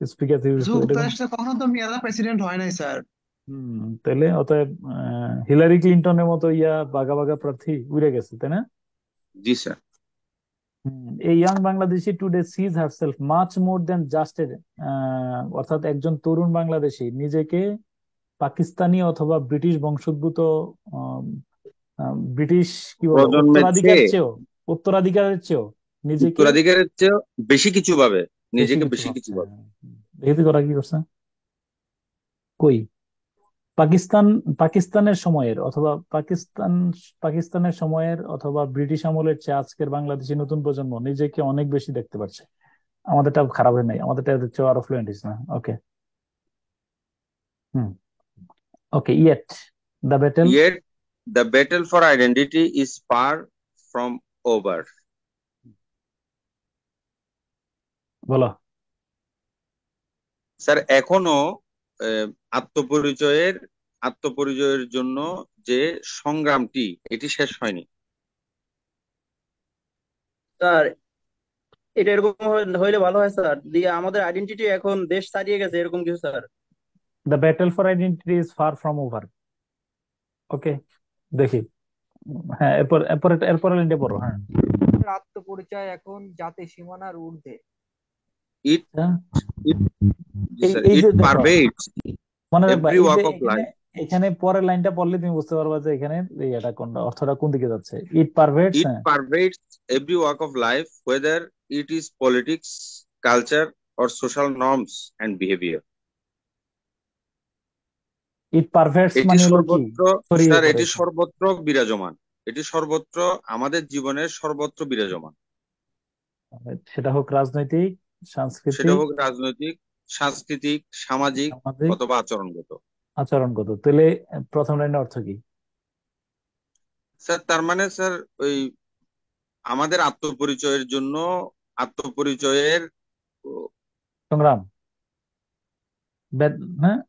স্পিকার থেকে শুরু করে, এরকম। যুক্তরাষ্ট্রে কখনো তো মেয়েরা প্রেসিডেন্ট হয় নাই স্যার। তাহলে অতএব হিলারি ক্লিন্টনের মতো ইয়া বাঘা বাঘা প্রার্থী উড়ে গেছে, তাই না? জি স্যার। এই young Bangladeshi today seize herself much more then just a, অর্থাৎ একজন তরুণ বাংলাদেশী নিজেকে পাকিস্তানি অথবা ব্রিটিশ বংশোদ্ভূত, আম, ব্রিটিশ কি বলে, প্রজন্মের উত্তরাধিকার চেয়ে, চেয়েও, উত্তরাধিকারের চেয়েও নিজেকে উত্তরাধিকারের চেয়ে বেশি কিছু ভাবে, বেশি নিজেকে কিছু বেশি কিছু ভাবছে। ভাবে। দেখি করা কি করছে, কই পাকিস্তান, পাকিস্তানের সময়ের অথবা পাকিস্তানের সময়ের অথবা ব্রিটিশ আমলের চেয়ে আজকের বাংলাদেশি নতুন প্রজন্ম নিজেকে অনেক বেশি দেখতে পারছে। আমাদেরটা খারাপ হয় নাই, আমাদেরটা এদের চেয়ে আরো ফ্লুয়েন্ট না। Okay. Hmm. Okay, yet the battle. Yet the battle for identity is far from over. বলো। স্যার, এখনো আহ, আত্মপরিচয়ের আত্মপরিচয়ের জন্য যে সংগ্রামটি, এটি শেষ হয়নি। স্যার, এটা এরকম হইলে ভালো হয় স্যার, দিয়ে আমাদের আইডেন্টিটি এখন দেশ ছাড়িয়ে গেছে এরকম কিছু sir. The battle for identity is far from over. Okay, দেখি। হ্যাঁ, এরপর এরপর এরপর লাইনটা পড়ো। হ্যাঁ। আত্মপরিচয় এখন জাতি সীমানার ঊর্ধ্বে। ইট হ্যাঁ, ইট এই স্যার, এই ইট যে দেখো, পারভেটস মনে রাখবা এভরি এই যে ওয়াক অফ এখানে, লাইফ। এখানে পরের লাইনটা পড়লে তুমি বুঝতে পারবা যে এখানে এই এটা কোনটা, অর্থটা কোন দিকে যাচ্ছে। ইট পারভেটস, ইট হ্যাঁ, pervades every walk of life, whether it is politics, culture, or social norms and behavior. ইট পারভেটস এটি মানে হলো কি, সর্বত্র, ছড়িয়ে স্যার এটি পড়েছে। সর্বত্র বিরাজমান। এটি সর্বত্র, আমাদের জীবনের সর্বত্র বিরাজমান। সেটা হোক রাজনৈতিক, সেটা সাংস্কৃতিক, হোক রাজনৈতিক, সাংস্কৃতিক, সামাজিক সামাজিক, অথবা আচরণগত। আচরণগত। তাহলে প্রথম লাইনের অর্থ কি? স্যার তার মানে স্যার, ওই আমাদের আত্মপরিচয়ের জন্য, আত্মপরিচয়ের ও, সংগ্রাম, হ্যাঁ।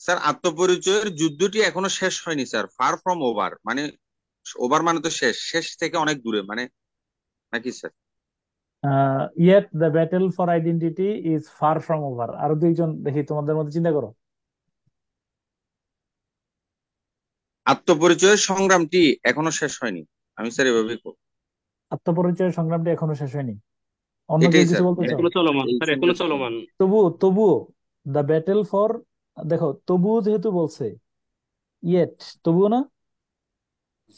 স্যার আত্মপরিচয়ের যুদ্ধটি এখনো শেষ হয়নি স্যার, ফার ফ্রম ওভার মানে, ওভার মানে তো শেষ, শেষ থেকে অনেক দূরে মানে, নাকি sir? Yet the battle for identity is far from over. আরো দুইজন দেখি তোমাদের মধ্যে চিন্তা করো। আত্মপরিচয়ের সংগ্রামটি এখনো শেষ হয়নি। আমি স্যার এভাবেই আত্মপরিচয়ের সংগ্রামটা এখনো শেষ হয়নি। অন্য কেউ এটাই কিছু স্যার, বলতে চাও? এখনো চলমান এই স্যার, এখনো সেন্টেন্স। চলমান। তবুও দ্য ব্যাটেল ফর, দেখো তবুও যেহেতু বলছে, ইয়েট তবুও না,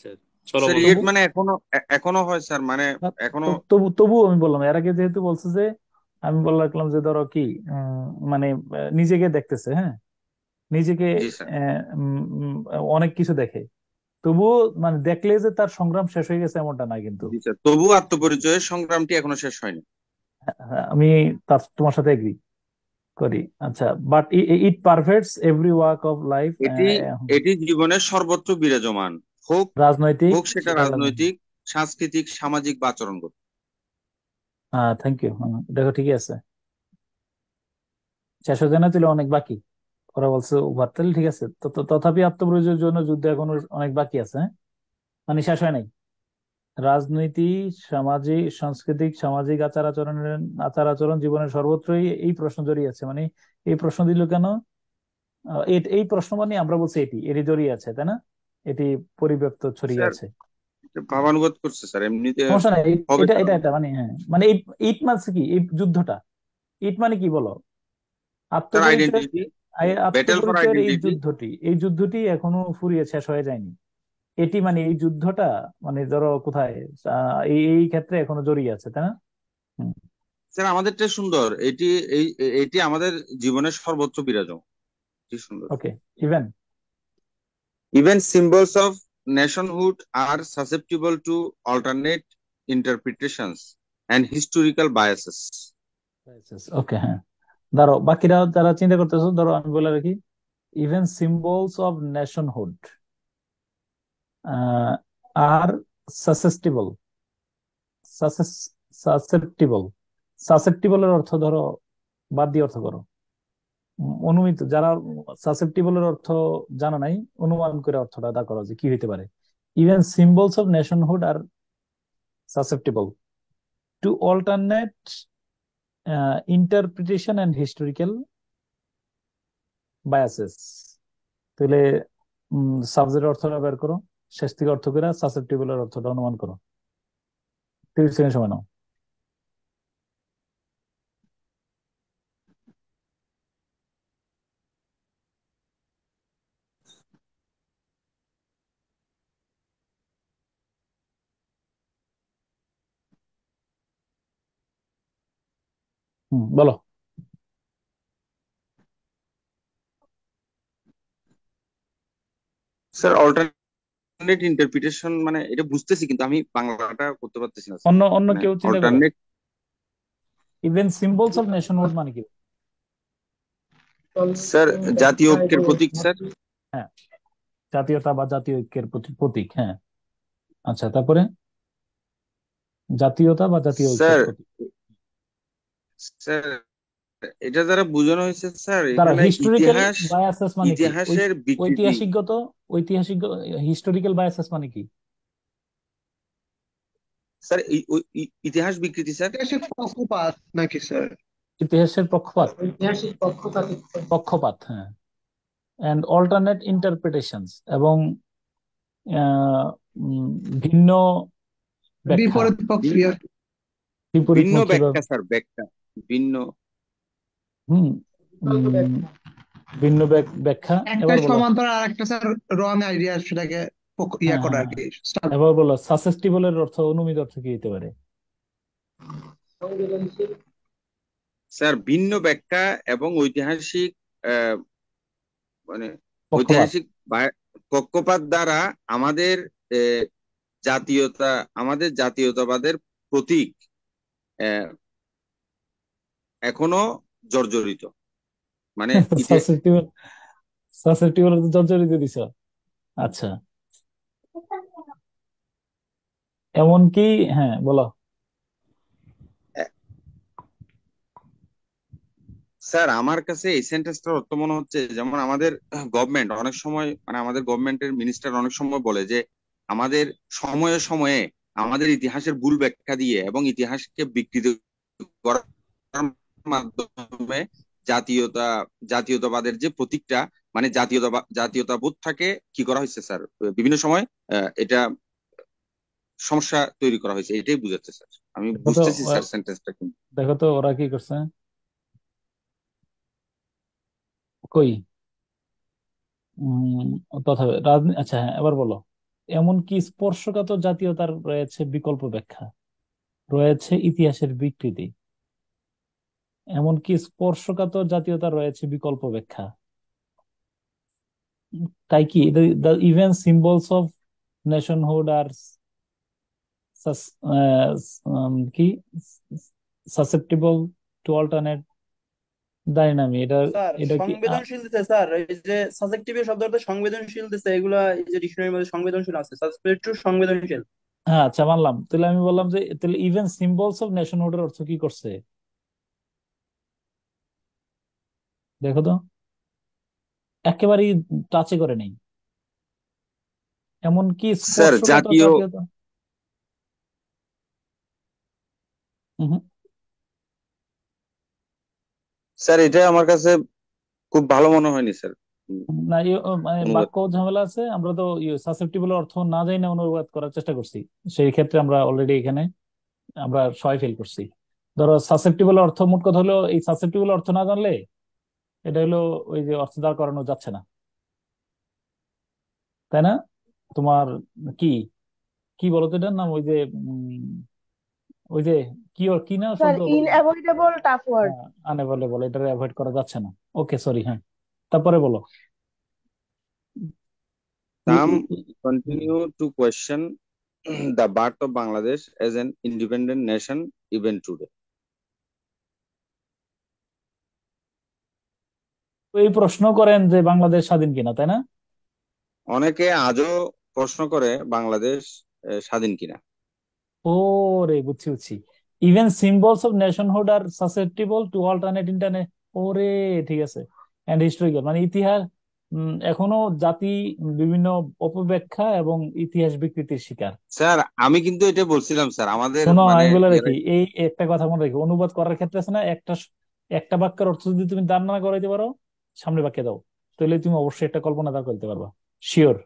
স্যার স্যার চলমান। ইয়েট তবু মানে এখনো, এখনো হয় স্যার মানে, না, এখনো। তবুও আমি বললাম এর আগে যেহেতু বলছে যে, আমি বলে রাখলাম যে ধরো কি, মানে নিজেকে দেখতেছে, হ্যাঁ, নিজেকে জি স্যার। অনেক কিছু দেখে। তবুও মানে দেখলে যে তার সংগ্রাম শেষ হয়ে গেছে এমনটা না কিন্তু। জি স্যার, তবু আত্মপরিচয়ের সংগ্রামটি এখনো শেষ হয়নি। হ্যাঁ, আমি তার তোমার সাথে এগ্রি করি। আচ্ছা, but it pervades every walk of life. এটি এটি জীবনের সর্বত্র বিরাজমান, হোক রাজনৈতিক, হোক সেটা সেটা রাজনৈতিক, সাংস্কৃতিক, সামাজিক বা আচরণগত। Thank you. দেখো ঠিকই আছে, শেষ হয়ে যায় না, তাহলে অনেক বাকি। ওরা বলছে ওভার, তাহলে ঠিক আছে। তথাপি আত্মপ্রয়োজনের জন্য যুদ্ধ এখনো অনেক বাকি আছে, হ্যাঁ, মানে শেষ হয় নাই। রাজনীতি, সামাজিক, সাংস্কৃতিক, সামাজিক আচার আচরণ জীবনের সর্বত্রই এই প্রশ্ন জড়িয়ে আছে। মানে এই প্রশ্ন দিল কেন? এই প্রশ্ন মানে আমরা বলছি এটি জড়িয়ে আছে, তাই না? এটি পরিব্যাপ্ত ছড়িয়ে স্যার আছে। এটা ভাবানুবাদ করছে স্যার, এমনিতে সমস্যা নাই, হবে এটা এটা কারণ এটা মানে হ্যাঁ, মানে ইট মানে কি, এই যুদ্ধটা, ইট মানে কি বলো? স্যার আত্মপরিচয়, আইডেন্টিটি, ব্যাটেল ফর আত্মপরিচয়ের আইডেন্টিটি। এই যুদ্ধটি এখনো ফুরিয়ে শেষ হয়ে যায়নি। এটি মানে এই যুদ্ধটা, মানে ধরো কোথায়, এই ক্ষেত্রে এখনো জড়িয়ে আছে, তাই না? হুম, স্যার আমাদেরটা সুন্দর, এটি আমাদের জীবনের সর্বত্র বিরাজমান, এটি সুন্দর। Okay. Even Even symbols of nationhood are susceptible to alternate interpretations and historical biases. ওকে, হ্যাঁ, ধরো বাকিরা যারা চিন্তা করতেছো, ধরো আমি বলে রাখি, even symbols of nationhood R সাসেস্টিবল, susceptible, সাসেপ্টিবলের অর্থ ধরো বাদ দিয়ে অর্থ করো। অনুমিত, যারা সাসেপ্টিবলের অর্থ জানা নাই, অনুমান করে অর্থটা দা করো যে কি হইতে পারে। Even symbols of nationhood are susceptible to alternate interpretation and historical biases. তাহলে সাবজেক্টের অর্থটা বের করো, শেষ থেকে অর্থ করে সাসেপ্টিবলের অর্থটা অনুমান করো। 30 সেকেন্ড সময় নাও। বলো। স্যার অল্টারনেট ইন্টারপ্রিটেশন মানে এটা বুঝতেছি, কিন্তু আমি বাংলাটা করতে পারতেছি না স্যার। অন্য অন্য মানে কেউ চিন্তা করো। Alternate, even symbols of nationhood মানে কি? স্যার জাতীয় ঐক্যের প্রতীক স্যার। হ্যাঁ, জাতীয়তা বা জাতীয় ঐক্যের প্রতীক, হ্যাঁ। আচ্ছা, তারপরে জাতীয়তা বা জাতীয় ঐক্যের স্যার প্রতীক। স্যার এটা দ্বারা বোঝানো হয়েছে স্যার তারা এখানে হিস্টোরিক্যাল ইতিহাস, বায়াসেস মানে কি? ইতিহাসের বিকৃতি। ঐতিহাসিকগত, ঐতিহাসিক হিস্টোরিক্যাল বায়াসেস মানে কি? স্যার ইতিহাস বিকৃতি স্যার। ঐতিহাসিক পক্ষপাত নাকি স্যার? ইতিহাসের পক্ষপাত, ঐতিহাসিক পক্ষপাত। পক্ষপাত, হ্যাঁ। এন্ড অল্টারনেট ইন্টারপ্রিটেশনস, এবং আহ, ভিন্ন ব্যাখ্যা, বিপরীত প্রক্রিয়া। ভিন্ন বিপরীতমুখী বা ব্যাখ্যা স্যার, ব্যাখ্যা ভিন্ন। হুম উম, ভিন্ন ব্যাখ্যা। একটা এবার বলো। সমান্তরাল আর একটা স্যার রং আইডিয়া সেটাকে ইয়া হ্যাঁ, করা হ্যাঁ, আর কি। এবার বলো সাসেস্টিবলের অর্থ, অনুমিত অর্থ কি হতে পারে? সংবেদনশীল। স্যার ভিন্ন ব্যাখ্যা এবং ঐতিহাসিক আহ, মানে পক্ষপাত। ঐতিহাসিক পক্ষপাত দ্বারা আমাদের আহ, জাতীয়তা, আমাদের জাতীয়তাবাদের প্রতীক আহ, এখনো জর্জরিত, মানে সাসেপ্টিবল, সাসেপ্টিবল জর্জরিত দিছ। আচ্ছা, এমন কি, হ্যাঁ বলো। স্যার আমার কাছে এই সেন্টেন্সটার অর্থ মনে হচ্ছে যেমন আমাদের গভর্নমেন্ট অনেক সময়, মানে আমাদের গভর্নমেন্টের মিনিস্টার অনেক সময় বলে যে আমাদের সময়ে সময়ে আমাদের ইতিহাসের ভুল ব্যাখ্যা দিয়ে এবং ইতিহাসকে বিকৃত করার মাধ্যমে জাতীয়তা, জাতীয়তাবাদের যে প্রতীকটা, মানে জাতীয়তাবোধটাকে কি করা হয়েছে স্যার বিভিন্ন সময় এটা সমস্যা তৈরি করা হয়েছে, এটাই বুঝাচ্ছে স্যার। আমি দেখো তো, বুঝতেছি স্যার সেন্টেন্সটা কিন্তু। দেখো তো ওরা কি করছে, কই তথাপি রাজনীতি। আচ্ছা, হ্যাঁ, এবার বলো। এমন কি স্পর্শকাতর জাতীয়তার রয়েছে বিকল্প ব্যাখ্যা, রয়েছে ইতিহাসের বিকৃতি। এমন কি স্পর্শকাতর জাতীয়তার রয়েছে বিকল্প ব্যাখ্যা, তাই কি the even symbols of nationhood are কি সাসেপ্টিবল টু অল্টারনেট। জানি না আমি এটা, স্যার এটা কি সংবেদনশীল দিছে স্যার, এই যে সাবজেক্টিভ শব্দ অর্থ সংবেদনশীল দিছে, এগুলা এই যে ডিকশনারির মধ্যে সংবেদনশীল আছে, সাসপেক্ট টু সংবেদনশীল। হ্যাঁ, আচ্ছা, মানলাম। তাহলে আমি বললাম যে তাহলে ইভেন সিম্বলস অফ নেশনহুডের অর্থ কি করছে, দেখো তো, একেবারেই টাচে করে নেই। এমন কি স্যার স্পর্শকাতর জাতীয়, জাতীয়তা। হুম, স্যার এটা আমার কাছে খুব ভালো মনে হয়নি স্যার। না মানে অনুবাদ। বাক্য ঝামেলা আছে, আমরা তো সাসেপ্টিবল অর্থ না জানি না অনুবাদ করার চেষ্টা করছি, সেই ক্ষেত্রে আমরা অলরেডি এখানে আমরা সবাই ফেল করছি। ধরো সাসেপ্টিবল অর্থ, মোট কথা হলো এই সাসেপ্টিবল অর্থ না জানলে এটা হলো ওই যে অর্থ দ্বার করানো যাচ্ছে না, তাই না? তোমার কি কি বলতো এটার নাম, ওই যে ওই যে কি না স্যার শব্দ, ইনএভয়েডেবল টাফ ওয়ার্ড। আনএভয়েলেবল, এটা অ্যাভয়েড করা যাচ্ছে না। ওকে সরি, হ্যাঁ, তারপরে বলো। Some continue to question the birth of Bangladesh as an independent nation even today. এই প্রশ্ন করেন যে বাংলাদেশ স্বাধীন কিনা, তাই না? অনেকে আজও প্রশ্ন করে বাংলাদেশ স্বাধীন কিনা। ও রে, বুঝছি বুঝছি। Even symbols of nationhood are susceptible to alternate internet. ওরে, ঠিক আছে। এন্ড হিস্টোরিক্যাল মানে ইতিহাস, এখনো জাতি বিভিন্ন অপব্যাখ্যা এবং ইতিহাস বিকৃতির শিকার। স্যার আমি কিন্তু এটা বলছিলাম স্যার, আমাদের শোনো, মানে আমি বলে রাখি, এই একটা কথা মনে রাখি, অনুবাদ করার ক্ষেত্রে আছে না, একটা বাক্যের অর্থ যদি তুমি দাঁড় না করাইতে পারো, সামনে বাক্যে দাও, তাহলে তুমি অবশ্যই একটা কল্পনা দাঁড় করতে পারবা, শিওর,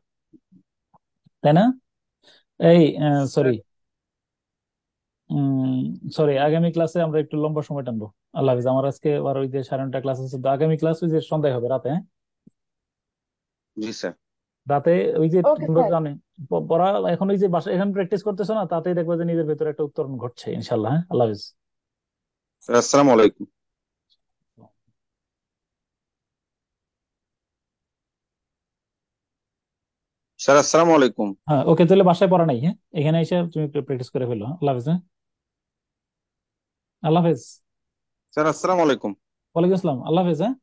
তাই না? এই সরি সরি, আগামী ক্লাসে আমরা একটু লম্বা সময় টানবো। আল্লাহ হাফিজ। আমার আজকে আবার ওই যে 9:30 ক্লাস আছে, তো আগামী ক্লাস ওই যে সন্ধ্যায় হবে, রাতে, হ্যাঁ জি স্যার। রাতে। ওই যে ওকে তোমরা স্যার। জানে পড়া এখন ওই যে বাসা এখানে প্র্যাকটিস করতেছো না, তাতেই দেখবে যে নিজের ভেতরে একটা উত্তরণ ঘটছে ইনশাল্লাহ। হ্যাঁ, আল্লাহ হাফিজ। স্যার আসসালামু আলাইকুম। স্যার আসসালামু আলাইকুম। হ্যাঁ ওকে, তাহলে বাসায় পড়া নাই, হ্যাঁ এখানে এসে তুমি প্র্যাকটিস করে ফেলো। হ্যাঁ? আল্লাহ হাফিজ। হ্যাঁ, আল্লাহ হাফিজ। স্যার আসসালামু আলাইকুম। ওয়ালাইকুম আসসালাম, আল্লাহ হাফিজ। হ্যাঁ।